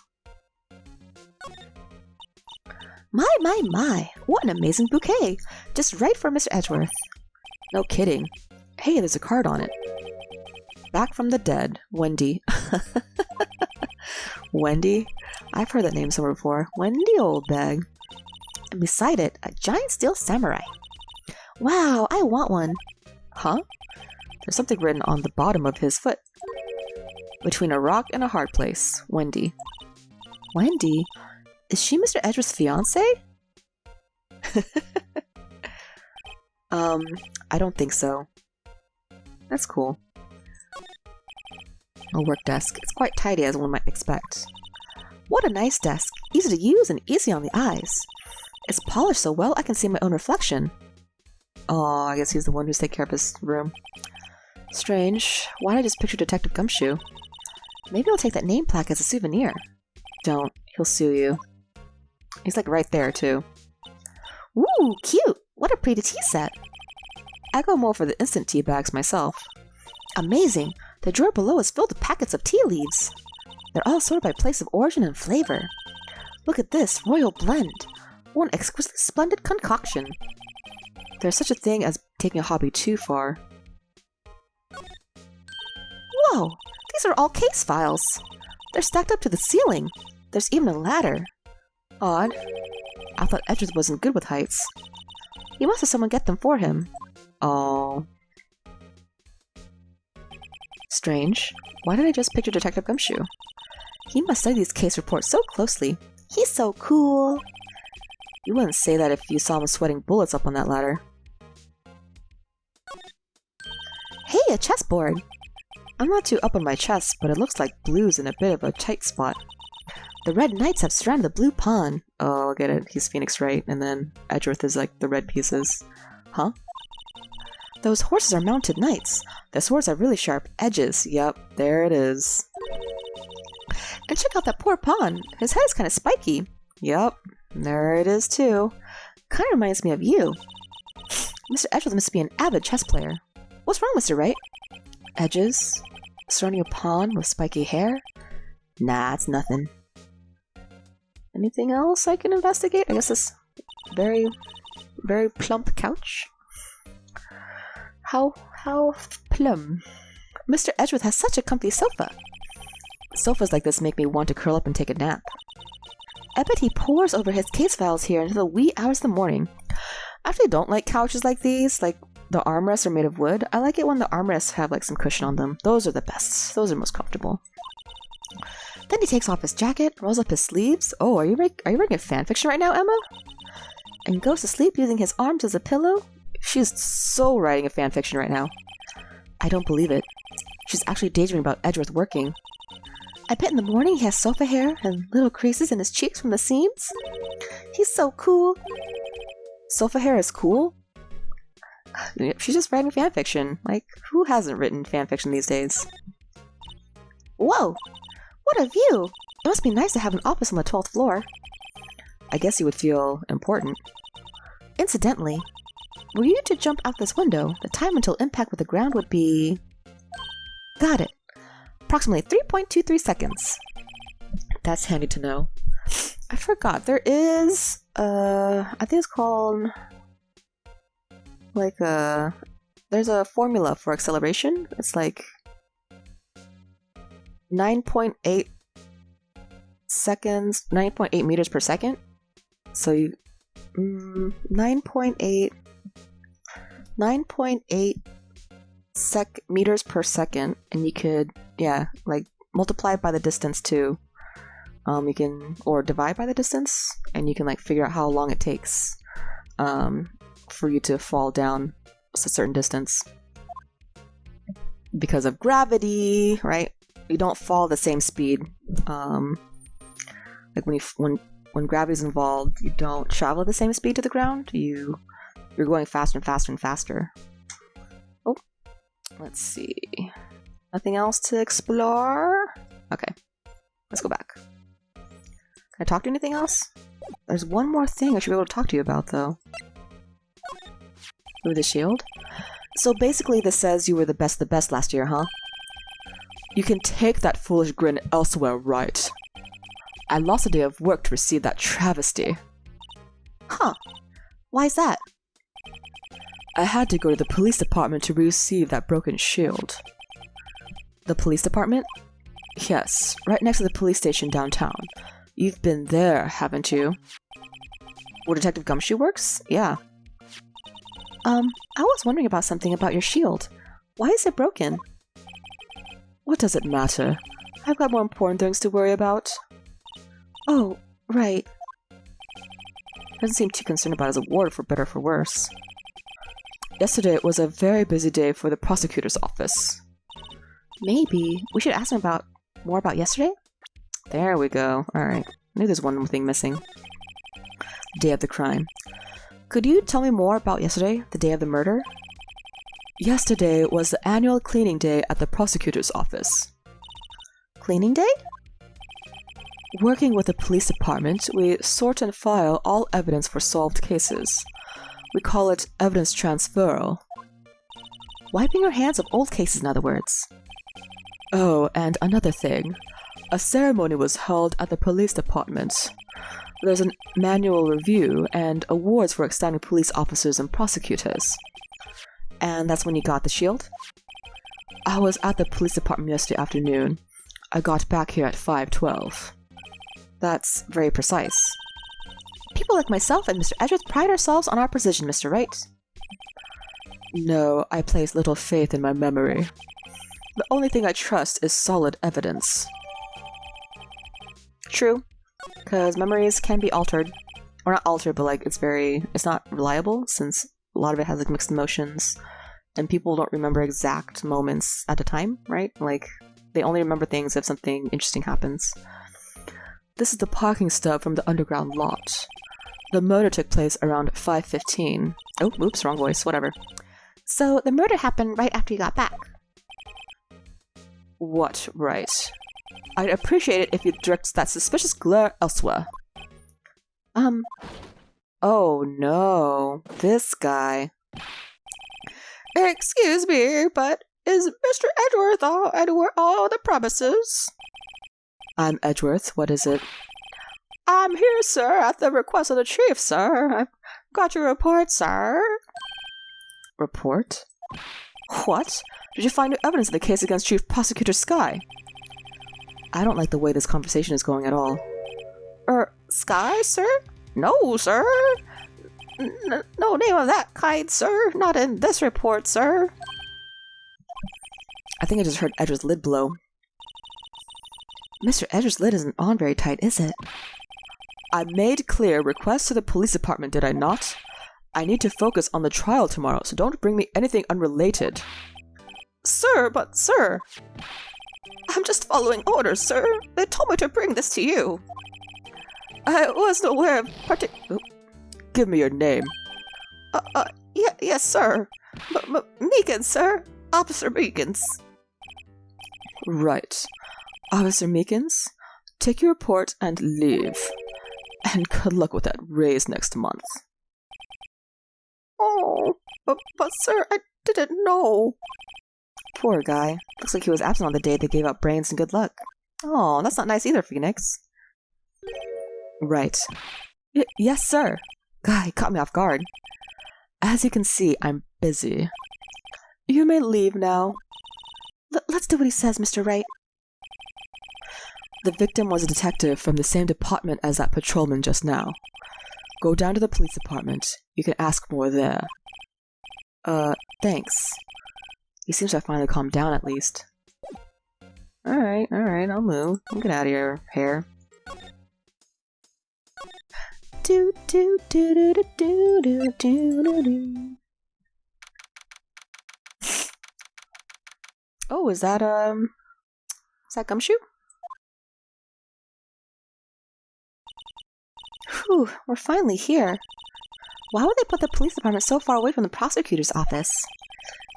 My, what an amazing bouquet! Just right for Mr. Edgeworth. No kidding. Hey, there's a card on it. Back from the dead, Wendy. Wendy? I've heard that name somewhere before. Wendy, old bag. And beside it, a giant steel samurai. Wow, I want one. Huh? There's something written on the bottom of his foot. Between a rock and a hard place, Wendy. Wendy? Is she Mr. Edgeworth's fiancée? I don't think so. That's cool. A work desk. It's quite tidy as one might expect. What a nice desk. Easy to use and easy on the eyes. It's polished so well I can see my own reflection. Oh, I guess he's the one who's taking care of his room. Strange. Why did I just picture Detective Gumshoe? Maybe I'll take that name plaque as a souvenir. Don't. He'll sue you. He's right there, too. Ooh, cute! What a pretty tea set! I go more for the instant tea bags myself. Amazing! The drawer below is filled with packets of tea leaves. They're all sorted by place of origin and flavor. Look at this royal blend. One exquisitely splendid concoction. There's such a thing as taking a hobby too far. Whoa! These are all case files. They're stacked up to the ceiling. There's even a ladder. Odd. I thought Edgeworth wasn't good with heights. He must have someone get them for him. Oh. Strange. Why did I just picture Detective Gumshoe? He must study these case reports so closely. He's so cool. You wouldn't say that if you saw him sweating bullets up on that ladder. Hey, a chessboard! I'm not too up on my chess, but it looks like blue's in a bit of a tight spot. The red knights have surrounded the blue pawn. Oh, I get it. He's Phoenix Wright, and then Edgeworth is the red pieces. Huh? Those horses are mounted knights. The swords have really sharp edges. Yep, there it is. And check out that poor pawn. His head is kind of spiky. Yep, there it is too. Kind of reminds me of you. Mr. Edgeworth must be an avid chess player. What's wrong, Mr. Wright? Edges? surrounding a pond with spiky hair? Nah, it's nothing. Anything else I can investigate? I guess this very, very plump couch. How plum. Mr. Edgeworth has such a comfy sofa. Sofas like this make me want to curl up and take a nap. I bet he pores over his case files here until the wee hours of the morning. I actually don't like couches like these, like the armrests are made of wood. I like it when the armrests have like some cushion on them. Those are the best. Those are most comfortable. Then he takes off his jacket, rolls up his sleeves. Oh, are you reading a fanfiction right now, Emma? And goes to sleep using his arms as a pillow? She's so writing a fanfiction right now. I don't believe it. She's actually daydreaming about Edgeworth working. I bet in the morning he has sofa hair and little creases in his cheeks from the seams. He's so cool. Sofa hair is cool? She's just writing fanfiction. Like, who hasn't written fanfiction these days? Whoa! What a view! It must be nice to have an office on the 12th floor. I guess you would feel important. Incidentally, were you to jump out this window, the time until impact with the ground would be... Got it. Approximately 3.23 seconds. That's handy to know. I forgot. There is... I think it's called... like there's a formula for acceleration. It's like 9.8 seconds, 9.8 meters per second. So you 9.8 meters per second, and you could like multiply it by the distance too. You can, or divide by the distance, and you can like figure out how long it takes for you to fall down a certain distance. Because of gravity, right? You don't fall the same speed. Like when gravity's involved, you don't travel at the same speed to the ground. You're going faster and faster and faster. Oh, let's see. Nothing else to explore? Okay, let's go back. Can I talk to you anything else? There's one more thing I should be able to talk to you about, though. Ooh, the shield? So basically this says you were the best of the best last year, huh? You can take that foolish grin elsewhere, Wright. I lost a day of work to receive that travesty. Huh. Why's that? I had to go to the police department to receive that broken shield. The police department? Yes, right next to the police station downtown. You've been there, haven't you? Where Detective Gumshoe works? Yeah. I was wondering about something about your shield. Why is it broken? What does it matter? I've got more important things to worry about. Oh, right. Doesn't seem too concerned about his award, for better or for worse. Yesterday was a very busy day for the prosecutor's office. Maybe we should ask him more about yesterday? There we go. Alright. I knew there's one more thing missing. Day of the crime. Could you tell me more about yesterday, the day of the murder? Yesterday was the annual cleaning day at the prosecutor's office. Cleaning day? Working with the police department, we sort and file all evidence for solved cases. We call it evidence transferal. Wiping your hands of old cases, in other words. Oh, and another thing. A ceremony was held at the police department. There's an manual review and awards for outstanding police officers and prosecutors. And that's when you got the shield? I was at the police department yesterday afternoon. I got back here at 5:12. That's very precise. People like myself and Mr. Edgeworth pride ourselves on our precision, Mr. Wright. No, I place little faith in my memory. The only thing I trust is solid evidence. True. Because memories can be altered. Or not altered, but like it's not reliable, since a lot of it has like mixed emotions. And people don't remember exact moments at a time, right? Like, they only remember things if something interesting happens. This is the parking stub from the underground lot. The murder took place around 5:15. Oh, oops, wrong voice, whatever. So the murder happened right after you got back. What, right? I'd appreciate it if you direct that suspicious glare elsewhere. Oh no, this guy. Excuse me, but Is Mr. Edgeworth anywhere on the premises? I'm Edgeworth. What is it? I'm here, sir, at the request of the chief, sir. I've got your report, sir. Report? What? Did you find new evidence in the case against Chief Prosecutor Sky? I don't like the way this conversation is going at all. Sky, sir? No, sir. No name of that kind, sir. Not in this report, sir. I think I just heard Edgeworth's lid blow. Mr. Edgeworth's lid isn't on very tight, is it? I made clear requests to the police department, did I not? I need to focus on the trial tomorrow, so don't bring me anything unrelated. Sir, I'm just following orders, sir. They told me to bring this to you. I wasn't aware of Give me your name. Yes, sir. Meekins, sir. Officer Meekins. Right. Officer Meekins, take your report and leave. And good luck with that raise next month. Oh, but sir, I didn't know. Poor guy. Looks like he was absent on the day they gave out brains and good luck. Oh, that's not nice either, Phoenix. Right. Yes, sir. Guy caught me off guard. As you can see, I'm busy. You may leave now. Let's do what he says, Mr. Wright. The victim was a detective from the same department as that patrolman just now. Go down to the police department. You can ask more there. Thanks. He seems to have finally calmed down at least. Alright, I'll move. I'll get out of your hair. Do do do do do do do do do. Oh, is that Gumshoe? Whew, we're finally here. Why would they put the police department so far away from the prosecutor's office?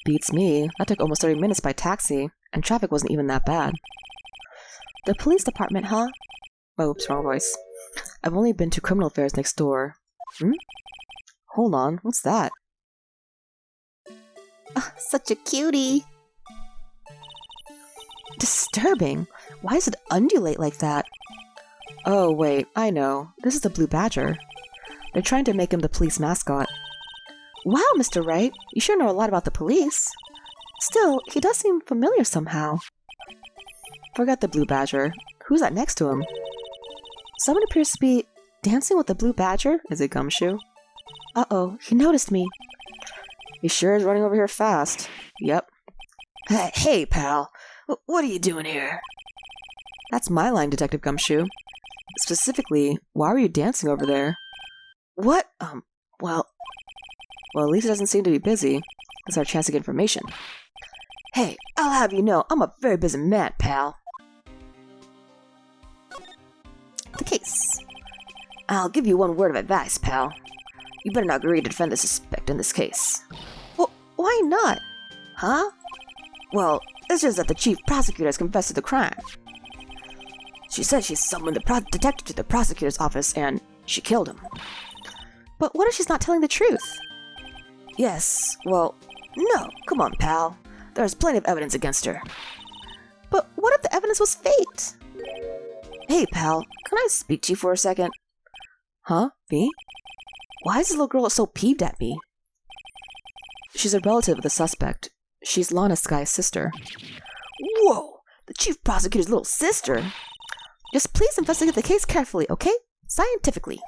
Beats me. That took almost 30 minutes by taxi, and traffic wasn't even that bad. The police department, huh? Oops, wrong voice. I've only been to criminal affairs next door. Hold on, what's that? Such a cutie. Disturbing. Why does it undulate like that? Oh, wait, I know. This is the Blue Badger. They're trying to make him the police mascot. Wow, Mr. Wright, you sure know a lot about the police. Still, he does seem familiar somehow. Forget the Blue Badger. Who's that next to him? Someone appears to be dancing with the Blue Badger. Is it Gumshoe? Uh-oh, he noticed me. He sure is running over here fast. Yep. Hey, pal. What are you doing here? That's my line, Detective Gumshoe. Specifically, why were you dancing over there? What? Well, at least it doesn't seem to be busy. It's our chance to get information. Hey, I'll have you know, I'm a very busy man, pal. The case. I'll give you one word of advice, pal. You better not agree to defend the suspect in this case. Well, why not? Huh? Well, it's just that the chief prosecutor has confessed to the crime. She said she summoned the detective to the prosecutor's office and she killed him. But what if she's not telling the truth? Yes, well, no, come on, pal. There's plenty of evidence against her. But what if the evidence was faked? Hey, pal, can I speak to you for a second? Huh? Me? Why is this little girl so peeved at me? She's a relative of the suspect. She's Lana Sky's sister. Whoa! The chief prosecutor's little sister? Just please investigate the case carefully, okay? Scientifically.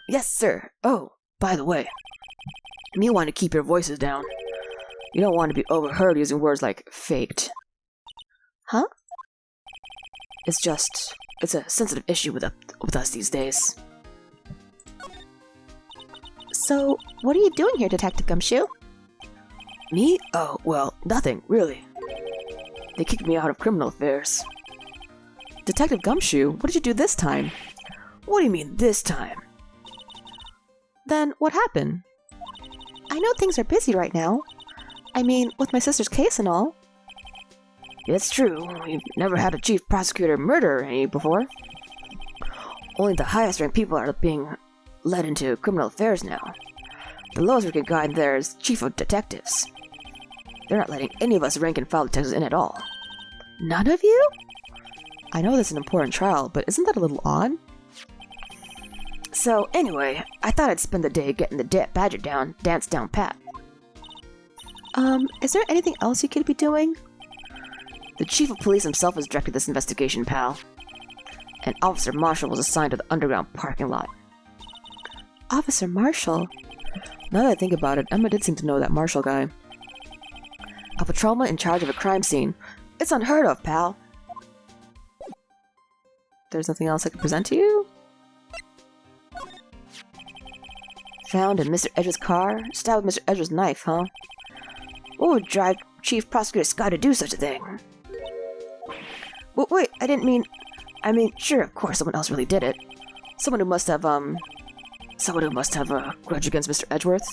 Yes, sir. Oh, by the way, you may want to keep your voices down. You don't want to be overheard using words like faked. Huh? It's a sensitive issue with us these days. So, what are you doing here, Detective Gumshoe? Me? Oh, well, nothing, really. They kicked me out of criminal affairs. Detective Gumshoe, what did you do this time? What do you mean, this time? Then, what happened? I know things are busy right now. I mean, with my sister's case and all. It's true. We've never had a chief prosecutor murder any before. Only the highest ranked people are being led into criminal affairs now. The lowest ranked guy there is chief of detectives. They're not letting any of us rank-and-file detectives in at all. None of you? I know this is an important trial, but isn't that a little odd? So, anyway, I thought I'd spend the day getting the badger dance down pat. Is there anything else you could be doing? The chief of police himself has directed this investigation, pal. And Officer Marshall was assigned to the underground parking lot. Officer Marshall? Now that I think about it, Emma did seem to know that Marshall guy. A patrolman in charge of a crime scene. It's unheard of, pal. There's nothing else I could present to you? Found in Mr. Edgeworth's car? Stabbed with Mr. Edgeworth's knife, huh? What would drive Chief Prosecutor Scott to do such a thing? Wait, I mean, sure, of course, someone else really did it. Someone who must have a grudge against Mr. Edgeworth.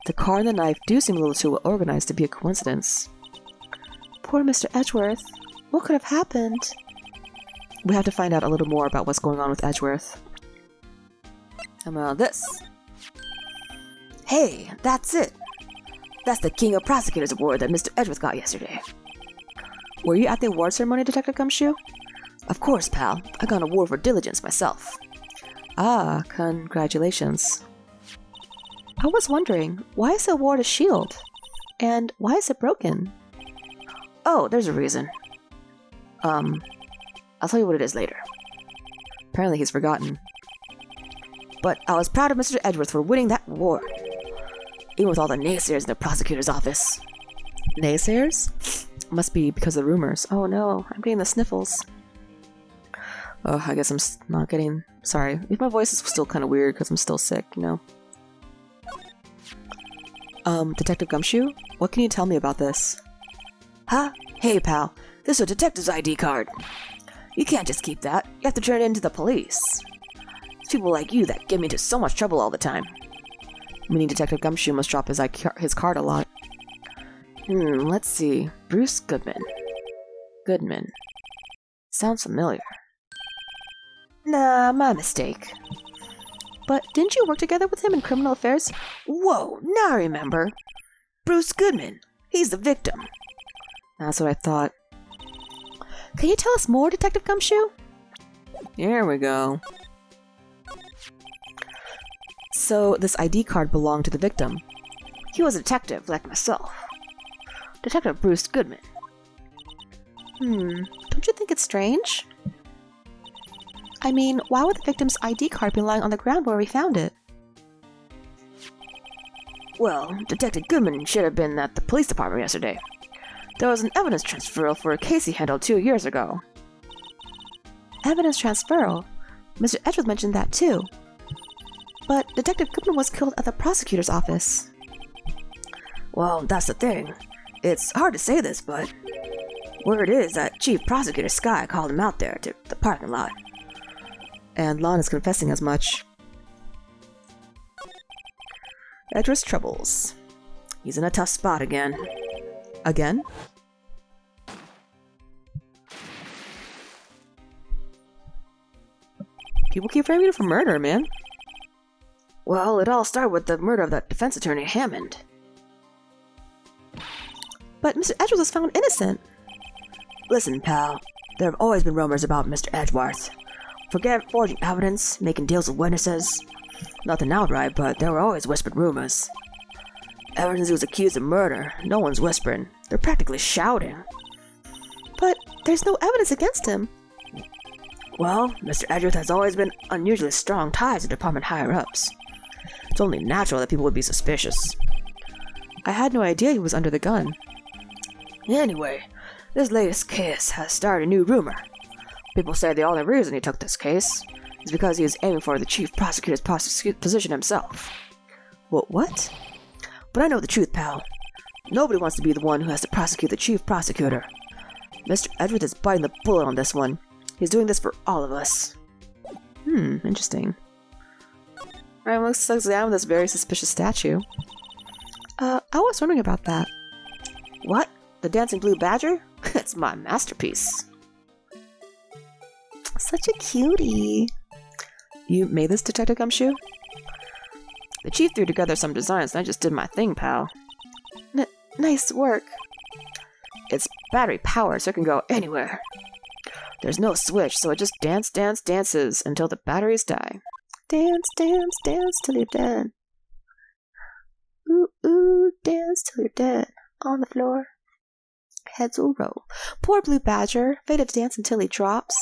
The car and the knife do seem a little too well organized to be a coincidence. Poor Mr. Edgeworth. What could have happened? We have to find out a little more about what's going on with Edgeworth. This. Hey, that's it. That's the King of Prosecutors Award that Mr. Edgeworth got yesterday. Were you at the award ceremony, Detective Gumshoe? Of course, pal. I got an award for diligence myself. Ah, congratulations. I was wondering, why is the award a shield? And why is it broken? Oh, there's a reason. I'll tell you what it is later. Apparently he's forgotten. But I was proud of Mr. Edgeworth for winning that award. Even with all the naysayers in the prosecutor's office. Naysayers? Must be because of the rumors. Oh no, I'm getting the sniffles. Oh, I guess I'm not getting... Sorry, if my voice is still kind of weird because I'm still sick, you know. Detective Gumshoe, what can you tell me about this? Huh? Hey, pal. This is a detective's ID card. You can't just keep that. You have to turn it into the police. It's people like you that get me into so much trouble all the time. Meaning Detective Gumshoe must drop his card a lot. Let's see. Bruce Goodman. Goodman. Sounds familiar. Nah, my mistake. But didn't you work together with him in criminal affairs? Whoa, now I remember. Bruce Goodman. He's the victim. That's what I thought. Can you tell us more, Detective Gumshoe? Here we go. So, this ID card belonged to the victim. He was a detective, like myself. Detective Bruce Goodman. Don't you think it's strange? I mean, why would the victim's ID card be lying on the ground where we found it? Well, Detective Goodman should have been at the police department yesterday. There was an evidence transferal for a case he handled 2 years ago. Evidence transferal? Mr. Edgeworth mentioned that too. But Detective Goodman was killed at the prosecutor's office. Well, that's the thing. It's hard to say this, but word is that Chief Prosecutor Sky called him out there to the parking lot. And Lon is confessing as much. Edgeworth's troubles. He's in a tough spot again. Again? People keep framing him for murder, man. Well, it all started with the murder of that defense attorney, Hammond. But Mr. Edgeworth was found innocent. Listen, pal. There have always been rumors about Mr. Edgeworth. Forget forging evidence, making deals with witnesses. Nothing outright, but there were always whispered rumors. Ever since he was accused of murder, no one's whispering. They're practically shouting. But there's no evidence against him. Well, Mr. Edgeworth has always been unusually strong ties to department higher-ups. It's only natural that people would be suspicious. I had no idea he was under the gun. Anyway, this latest case has started a new rumor. People say the only reason he took this case is because he was aiming for the chief prosecutor's position himself. What? But I know the truth, pal. Nobody wants to be the one who has to prosecute the chief prosecutor. Mr. Edgeworth is biting the bullet on this one. He's doing this for all of us. Interesting. Alright, let's examine this very suspicious statue. I was wondering about that. What? The dancing blue badger? It's my masterpiece. Such a cutie. You made this, Detective Gumshoe? The chief threw together some designs and I just did my thing, pal. Nice work. It's battery powered, so it can go anywhere. There's no switch, so it just dances until the batteries die. Dance, dance, dance till you're dead. Ooh, ooh, dance till you're dead. On the floor. Heads will roll. Poor Blue Badger, fated to dance until he drops.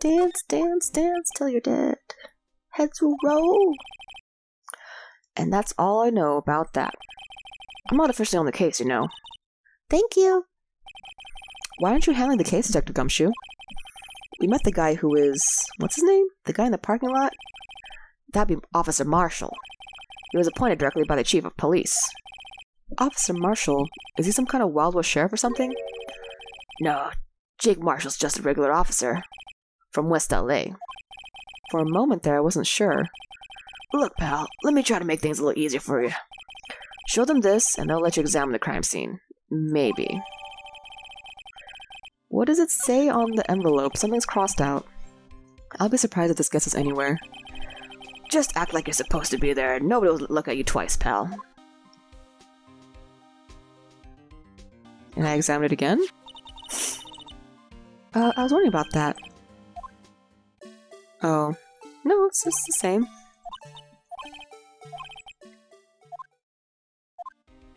Dance, dance, dance till you're dead. Heads will roll. And that's all I know about that. I'm not officially on the case, you know. Thank you. Why aren't you handling the case, Detective Gumshoe? We met the guy who is... what's his name? The guy in the parking lot? That'd be Officer Marshall. He was appointed directly by the Chief of Police. Officer Marshall? Is he some kind of Wild West sheriff or something? No, Jake Marshall's just a regular officer. From West L.A. For a moment there, I wasn't sure. Look, pal, let me try to make things a little easier for you. Show them this, and they'll let you examine the crime scene. Maybe. What does it say on the envelope? Something's crossed out. I'll be surprised if this gets us anywhere. Just act like you're supposed to be there, and nobody will look at you twice, pal. And I examine it again? I was wondering about that. Oh. No, it's just the same.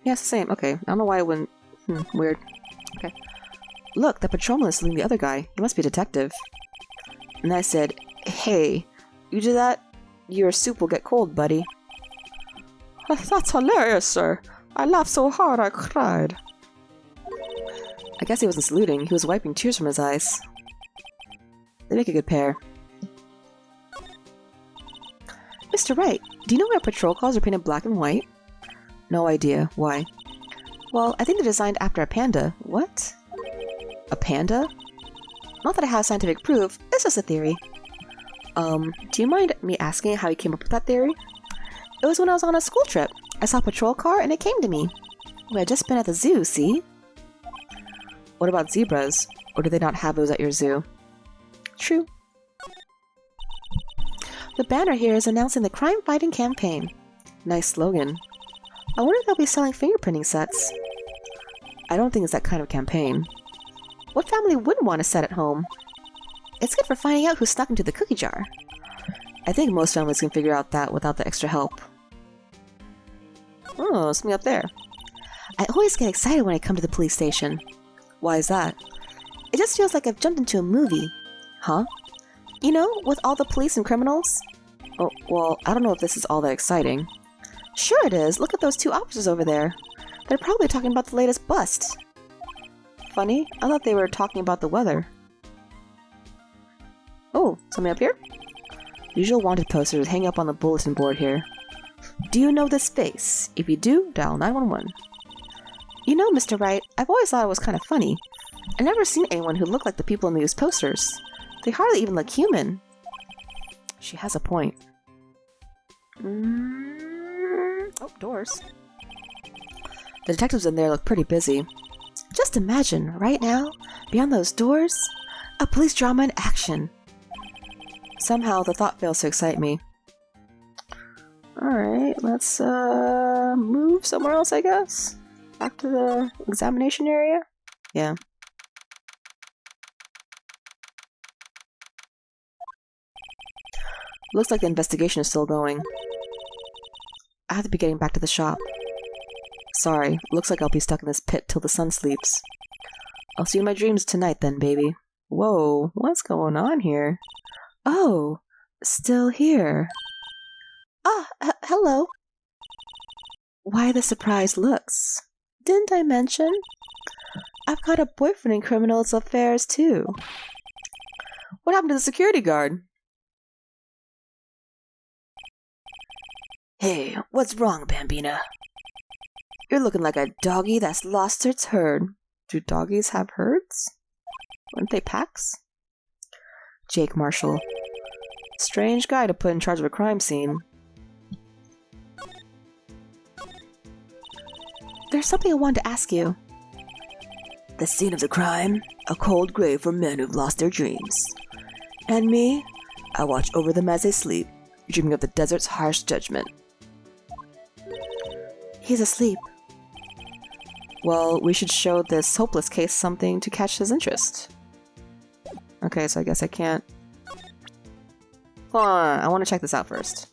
Yeah, it's the same. Okay. I don't know why it wouldn't... weird. Okay. Look, the patrolman is leading the other guy. He must be a detective. And I said, hey, you do that? Your soup will get cold, buddy. That's hilarious, sir. I laughed so hard I cried. I guess he wasn't saluting. He was wiping tears from his eyes. They make a good pair. Mr. Wright, do you know why patrol cars are painted black and white? No idea. Why? Well, I think they're designed after a panda. What? A panda? Not that I have scientific proof, it's just a theory. Do you mind me asking how you came up with that theory? It was when I was on a school trip. I saw a patrol car and it came to me. We had just been at the zoo, see? What about zebras? Or do they not have those at your zoo? True. The banner here is announcing the crime-fighting campaign. Nice slogan. I wonder if they'll be selling fingerprinting sets. I don't think it's that kind of campaign. What family wouldn't want a set at home? It's good for finding out who snuck into the cookie jar. I think most families can figure out that without the extra help. Oh, something up there. I always get excited when I come to the police station. Why is that? It just feels like I've jumped into a movie. Huh? You know, with all the police and criminals? Oh, well, I don't know if this is all that exciting. Sure it is. Look at those two officers over there. They're probably talking about the latest bust. Funny, I thought they were talking about the weather. Oh, something up here? Usual wanted posters hang up on the bulletin board here. Do you know this face? If you do, dial 911. You know, Mr. Wright, I've always thought it was kind of funny. I've never seen anyone who looked like the people in these posters. They hardly even look human. She has a point. Oh, doors. The detectives in there look pretty busy. Just imagine, right now, beyond those doors, a police drama in action. Somehow, the thought fails to excite me. Alright, let's move somewhere else, I guess? Back to the examination area? Yeah. Looks like the investigation is still going. I have to be getting back to the shop. Sorry, looks like I'll be stuck in this pit till the sun sleeps. I'll see you in my dreams tonight then, baby. Whoa, what's going on here? Oh, still here. Ah, hello. Why the surprised looks? Didn't I mention? I've got a boyfriend in criminals affairs too. What happened to the security guard? Hey, what's wrong, Bambina? You're looking like a doggy that's lost its herd. Do doggies have herds? Aren't they packs? Jake Marshall. Strange guy to put in charge of a crime scene. There's something I wanted to ask you. The scene of the crime? A cold grave for men who've lost their dreams. And me? I watch over them as they sleep, dreaming of the desert's harsh judgment. He's asleep. Well, we should show this hopeless case something to catch his interest. Okay, so I guess I can't... Hold on, I want to check this out first.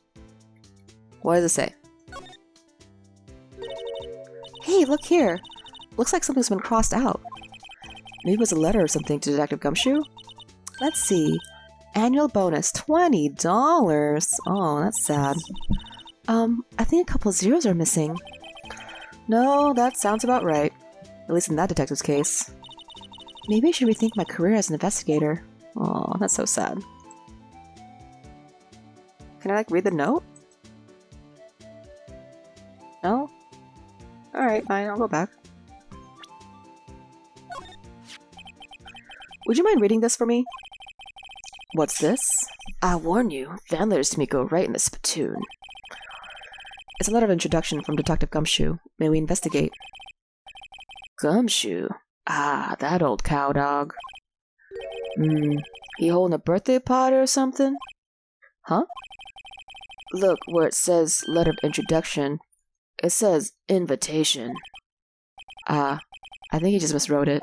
What does it say? Hey, look here. Looks like something's been crossed out. Maybe it was a letter or something to Detective Gumshoe? Let's see. Annual bonus, $20. Oh, that's sad. I think a couple zeros are missing. No, that sounds about right. At least in that detective's case. Maybe I should rethink my career as an investigator. Oh, that's so sad. Can I, read the note? No? Alright, fine, I'll go back. Would you mind reading this for me? What's this? I warn you, vandals to me go right in the spittoon. It's a letter of introduction from Detective Gumshoe. May we investigate? Gumshoe? Ah, that old cow dog. He holding a birthday party or something? Huh? Look where it says letter of introduction. It says invitation. Ah, I think he just miswrote it.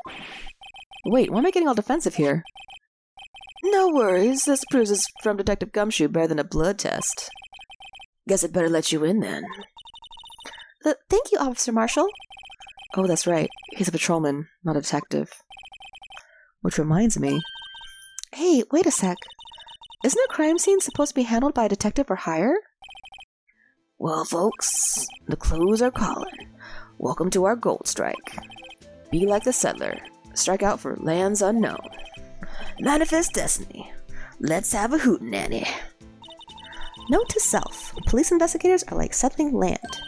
Wait, why am I getting all defensive here? No worries, this proves it's from Detective Gumshoe better than a blood test. Guess I'd better let you in then. Thank you, Officer Marshall. Oh, that's right. He's a patrolman, not a detective. Which reminds me... Hey, wait a sec. Isn't a crime scene supposed to be handled by a detective for hire? Well, folks, the clues are calling. Welcome to our gold strike. Be like the settler. Strike out for lands unknown. Manifest destiny. Let's have a hootenanny. Note to self, police investigators are like settling land.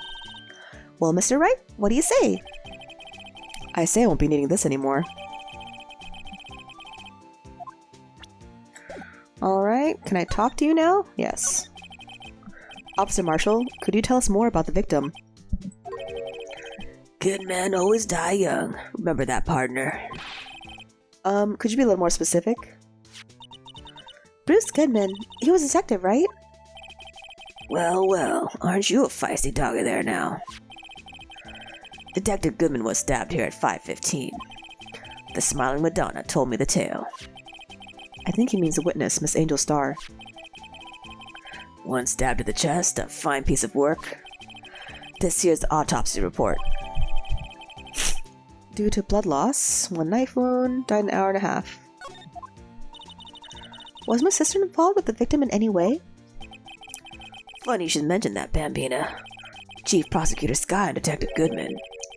Well, Mr. Wright, what do you say? I say I won't be needing this anymore. Alright, can I talk to you now? Yes. Officer Marshall, could you tell us more about the victim? Good men always die young. Remember that, partner. Could you be a little more specific? Bruce Goodman. He was a detective, right? Well, well, aren't you a feisty doggy there now? Detective Goodman was stabbed here at 5:15. The Smiling Madonna told me the tale. I think he means the witness, Miss Angel Starr. One stab to the chest, a fine piece of work. This here's the autopsy report. Due to blood loss, one knife wound, died an hour and a half. Was my sister involved with the victim in any way? Funny you should mention that, Bambina. Chief Prosecutor Sky and Detective Goodman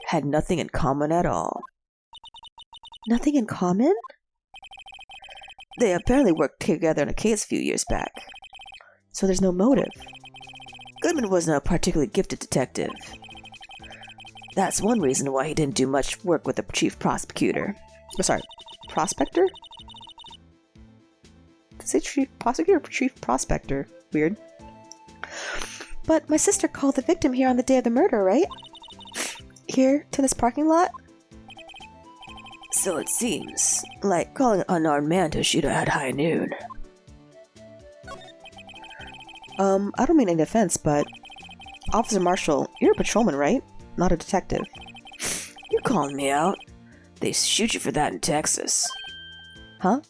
had nothing in common at all. Nothing in common? They apparently worked together on a case a few years back. So there's no motive. Goodman wasn't a particularly gifted detective. That's one reason why he didn't do much work with the chief prosecutor. Oh, sorry, prospector? Did it say chief prosecutor or chief prospector? Weird. But my sister called the victim here on the day of the murder, right? Here, to this parking lot? So it seems. Like calling an unarmed man to shoot at high noon. I don't mean any offense, but... Officer Marshall, you're a patrolman, right? Not a detective. You calling me out? They shoot you for that in Texas. Huh?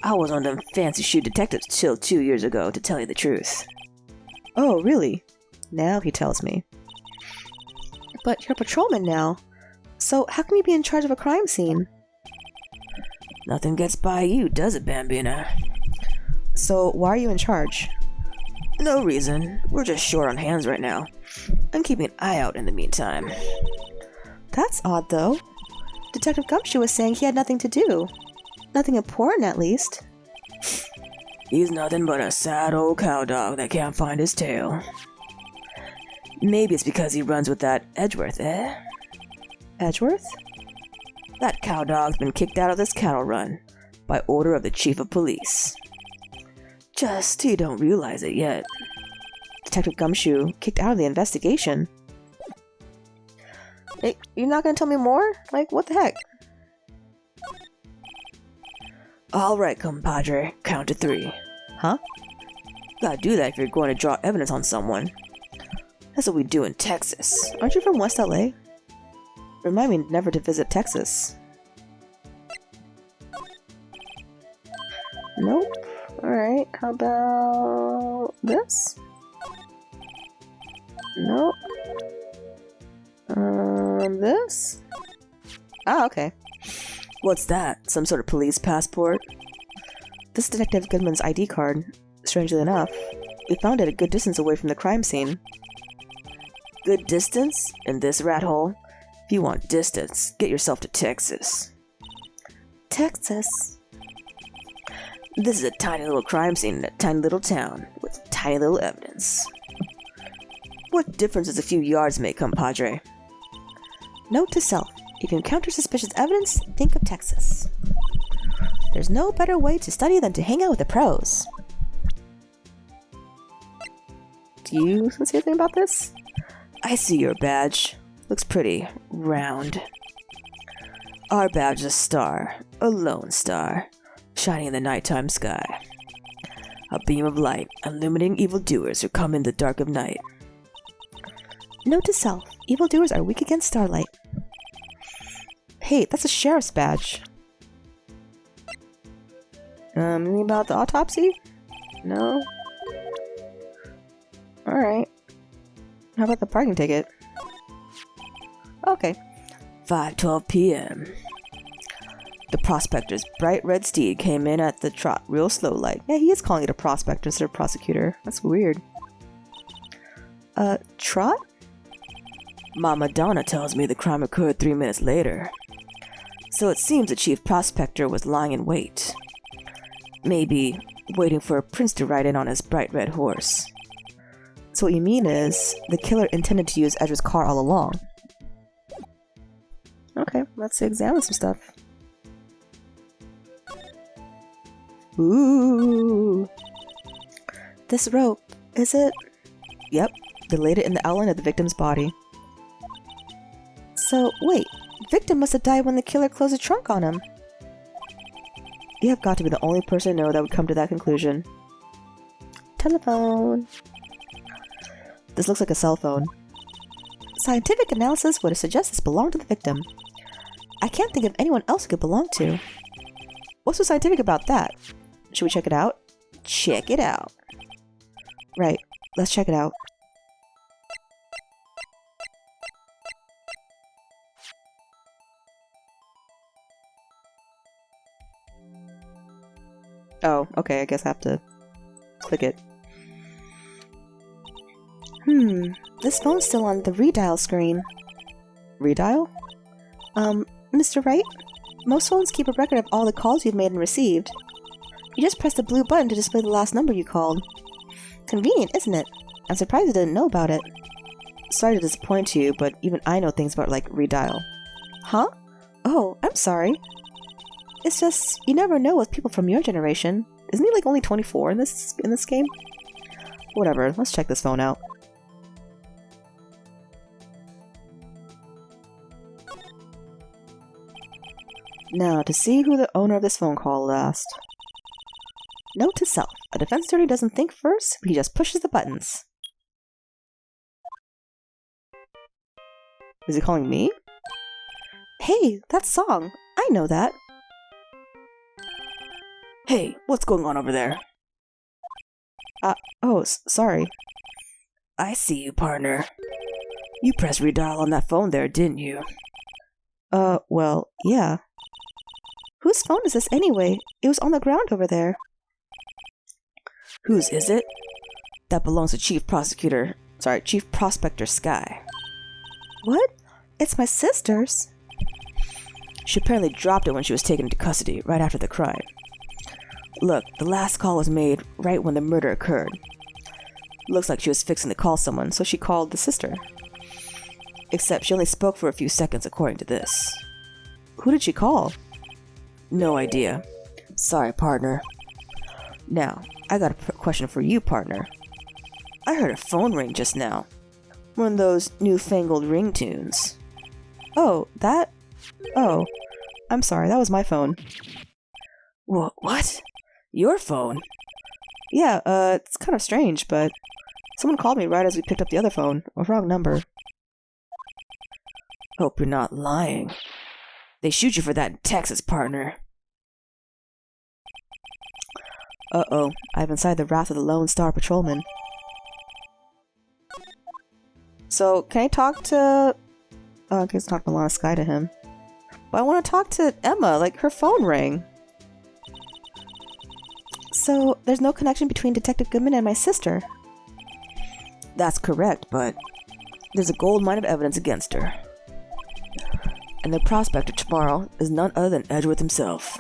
I was one of them fancy shoot detectives till 2 years ago, to tell you the truth. Oh, really? Now he tells me. But you're a patrolman now. So how can you be in charge of a crime scene? Nothing gets by you, does it, Bambina? So why are you in charge? No reason. We're just short on hands right now. I'm keeping an eye out in the meantime. That's odd, though. Detective Gumshoe was saying he had nothing to do. Nothing important, at least. He's nothing but a sad old cow dog that can't find his tail. Maybe it's because he runs with that Edgeworth, eh? Edgeworth? That cow dog's been kicked out of this cattle run by order of the chief of police. Just he don't realize it yet. Detective Gumshoe kicked out of the investigation. Hey, you're not gonna tell me more? Like, what the heck? Alright, compadre. Count to 3. Huh? Gotta do that if you're going to draw evidence on someone. That's what we do in Texas. Aren't you from West LA? Remind me never to visit Texas. Nope. Alright, how about this? Nope. This? Ah, okay. What's that? Some sort of police passport? This is Detective Goodman's ID card. Strangely enough, we found it a good distance away from the crime scene. Good distance? In this rat hole? If you want distance, get yourself to Texas. Texas. This is a tiny little crime scene in a tiny little town with tiny little evidence. What difference does a few yards make, compadre? Note to self. If you encounter suspicious evidence, think of Texas. There's no better way to study than to hang out with the pros. Do you see anything about this? I see your badge. Looks pretty round. Our badge is a star, a lone star, shining in the nighttime sky. A beam of light, illuminating evildoers who come in the dark of night. Note to self, evildoers are weak against starlight. Hey, that's a sheriff's badge. Anything about the autopsy? No? Alright. How about the parking ticket? Okay. 5:12 p.m. The prospector's bright red steed came in at the trot, real slow like. Yeah, he is calling it a prospector instead of prosecutor. That's weird. Trot? Mama Donna tells me the crime occurred 3 minutes later. So it seems the chief prospector was lying in wait. Maybe waiting for a prince to ride in on his bright red horse. So what you mean is, the killer intended to use Edge's car all along. Okay, let's examine some stuff. Ooh. This rope, is it? Yep, they laid it in the outline of the victim's body. So, wait, victim must have died when the killer closed the trunk on him. You have got to be the only person I know that would come to that conclusion. Telephone. This looks like a cell phone. Scientific analysis would suggest this belonged to the victim. I can't think of anyone else it could belong to. What's so scientific about that? Should we check it out? Check it out. Right, let's check it out. Oh, okay, I guess I have to click it. This phone's still on the redial screen. Redial? Mr. Wright? Most phones keep a record of all the calls you've made and received. You just press the blue button to display the last number you called. Convenient, isn't it? I'm surprised you didn't know about it. Sorry to disappoint you, but even I know things about, like, redial. Huh? Oh, I'm sorry. It's just, you never know with people from your generation. Isn't he, like, only 24 in this game? Whatever, let's check this phone out. Now, to see who the owner of this phone call asked. Note to self, a defense attorney doesn't think first, he just pushes the buttons. Is he calling me? Hey, that song. I know that. Hey, what's going on over there? Sorry. I see you, partner. You pressed redial on that phone there, didn't you? Well, yeah. Whose phone is this anyway? It was on the ground over there. Whose is it? That belongs to Chief Prospector Sky. What? It's my sister's. She apparently dropped it when she was taken into custody, right after the crime. Look, the last call was made right when the murder occurred. Looks like she was fixing to call someone, so she called the sister. Except she only spoke for a few seconds, according to this. Who did she call? No idea. Sorry, partner. Now, I got a question for you, partner. I heard a phone ring just now. One of those newfangled ringtones. Oh, that? Oh, I'm sorry, that was my phone. What? Your phone? Yeah, it's kind of strange, but someone called me right as we picked up the other phone. A wrong number. Hope you're not lying. They shoot you for that in Texas, partner. Uh-oh, I'm inside the wrath of the Lone Star Patrolman. So, can I talk to... Oh, I guess talk Milana Sky to him. But I want to talk to Emma, like her phone rang. So, there's no connection between Detective Goodman and my sister? That's correct, but there's a gold mine of evidence against her. And the prospector tomorrow is none other than Edgeworth himself.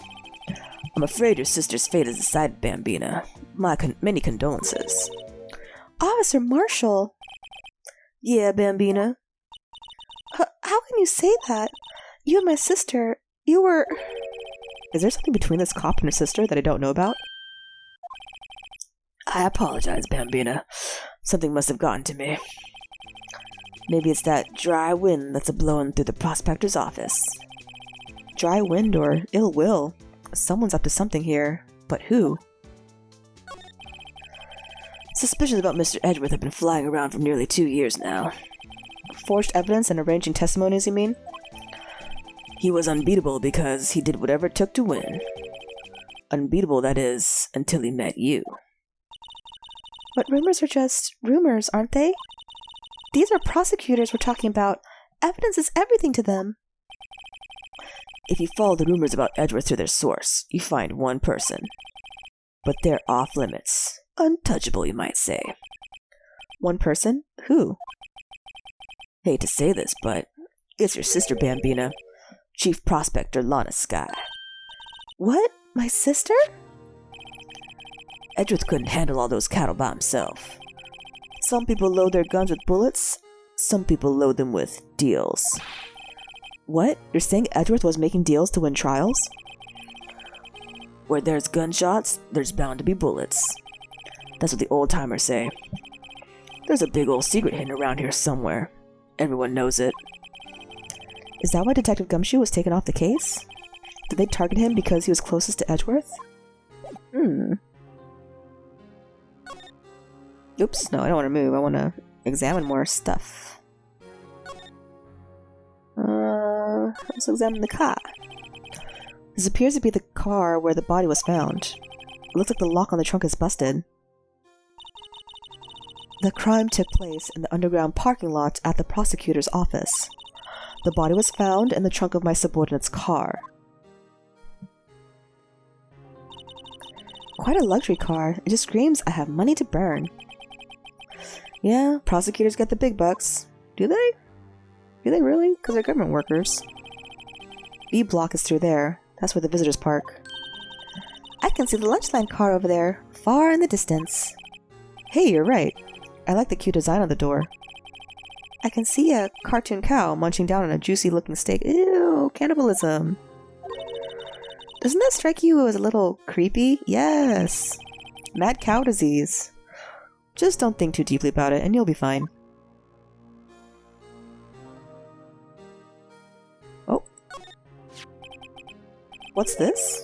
I'm afraid your sister's fate is decided, Bambina. My many condolences. Officer Marshall! Yeah, Bambina? How can you say that? You and my sister, you were... Is there something between this cop and her sister that I don't know about? I apologize, Bambina. Something must have gotten to me. Maybe it's that dry wind that's a-blowing through the prospector's office. Dry wind or ill will. Someone's up to something here. But who? Suspicions about Mr. Edgeworth have been flying around for nearly 2 years now. Forged evidence and arranging testimonies, you mean? He was unbeatable because he did whatever it took to win. Unbeatable, that is, until he met you. But rumors are just rumors, aren't they? These are prosecutors we're talking about. Evidence is everything to them. If you follow the rumors about Edgeworth to their source, you find one person. But they're off limits. Untouchable, you might say. One person? Who? Hate to say this, but it's your sister, Bambina. Chief Prospector Lana Sky. What? My sister? Edgeworth couldn't handle all those cattle by himself. Some people load their guns with bullets, some people load them with deals. What? You're saying Edgeworth was making deals to win trials? Where there's gunshots, there's bound to be bullets. That's what the old-timers say. There's a big old secret hidden around here somewhere. Everyone knows it. Is that why Detective Gumshoe was taken off the case? Did they target him because he was closest to Edgeworth? Oops, no, I don't want to move. I want to examine more stuff. Let's examine the car. This appears to be the car where the body was found. It looks like the lock on the trunk is busted. The crime took place in the underground parking lot at the prosecutor's office. The body was found in the trunk of my subordinate's car. Quite a luxury car. It just screams, I have money to burn. Yeah, prosecutors get the big bucks. Do they? Do they really? Because they're government workers. B block is through there. That's where the visitors park. I can see the lunchline car over there, far in the distance. Hey, you're right. I like the cute design on the door. I can see a cartoon cow munching down on a juicy-looking steak. Ew, cannibalism. Doesn't that strike you as a little creepy? Yes. Mad cow disease. Just don't think too deeply about it, and you'll be fine. Oh. What's this?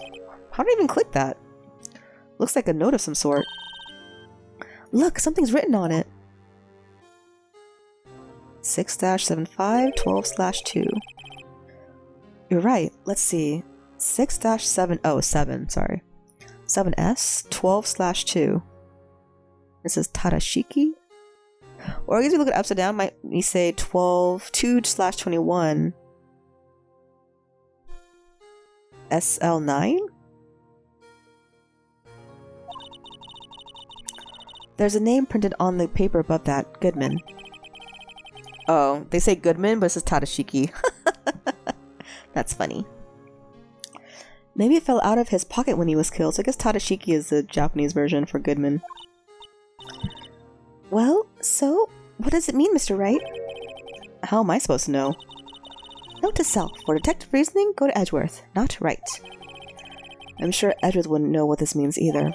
How did I even click that? Looks like a note of some sort. Look, something's written on it. 6-75 12/2. You're right. Let's see. 6-707, sorry. 7S 12/2. This is Tadashiki? Or I guess if you look it upside down, might we say 2/21. SL9? There's a name printed on the paper above that. Goodman. Oh, they say Goodman, but it says Tadashiki. That's funny. Maybe it fell out of his pocket when he was killed, so I guess Tadashiki is the Japanese version for Goodman. Well, so, what does it mean, Mr. Wright? How am I supposed to know? Note to self, for detective reasoning, go to Edgeworth, not Wright. I'm sure Edgeworth wouldn't know what this means either.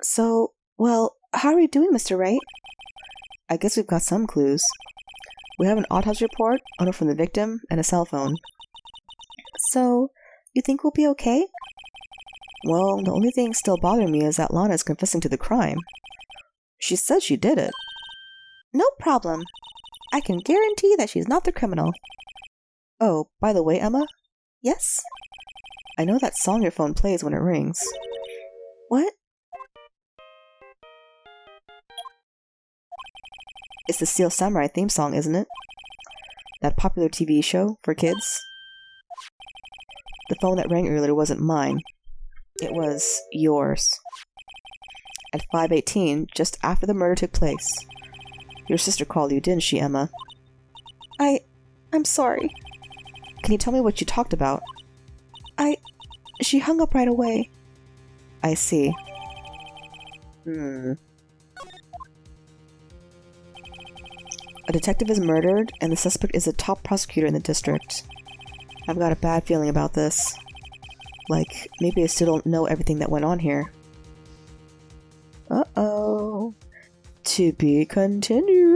So, well, how are we doing, Mr. Wright? I guess we've got some clues. We have an autopsy report, a note from the victim, and a cell phone. So, you think we'll be okay? Well, the only thing still bothering me is that Lana is confessing to the crime. She says she did it. No problem. I can guarantee that she's not the criminal. Oh, by the way, Emma, Yes? I know that song your phone plays when it rings. What? It's the Steel Samurai theme song, isn't it? That popular TV show for kids? The phone that rang earlier wasn't mine. It was yours. At 5:18, just after the murder took place. Your sister called you, didn't she, Emma? I'm sorry. Can you tell me what you talked about? She hung up right away. I see. A detective is murdered, and the suspect is the top prosecutor in the district. I've got a bad feeling about this. Like, maybe I still don't know everything that went on here. Uh-oh. To be continued.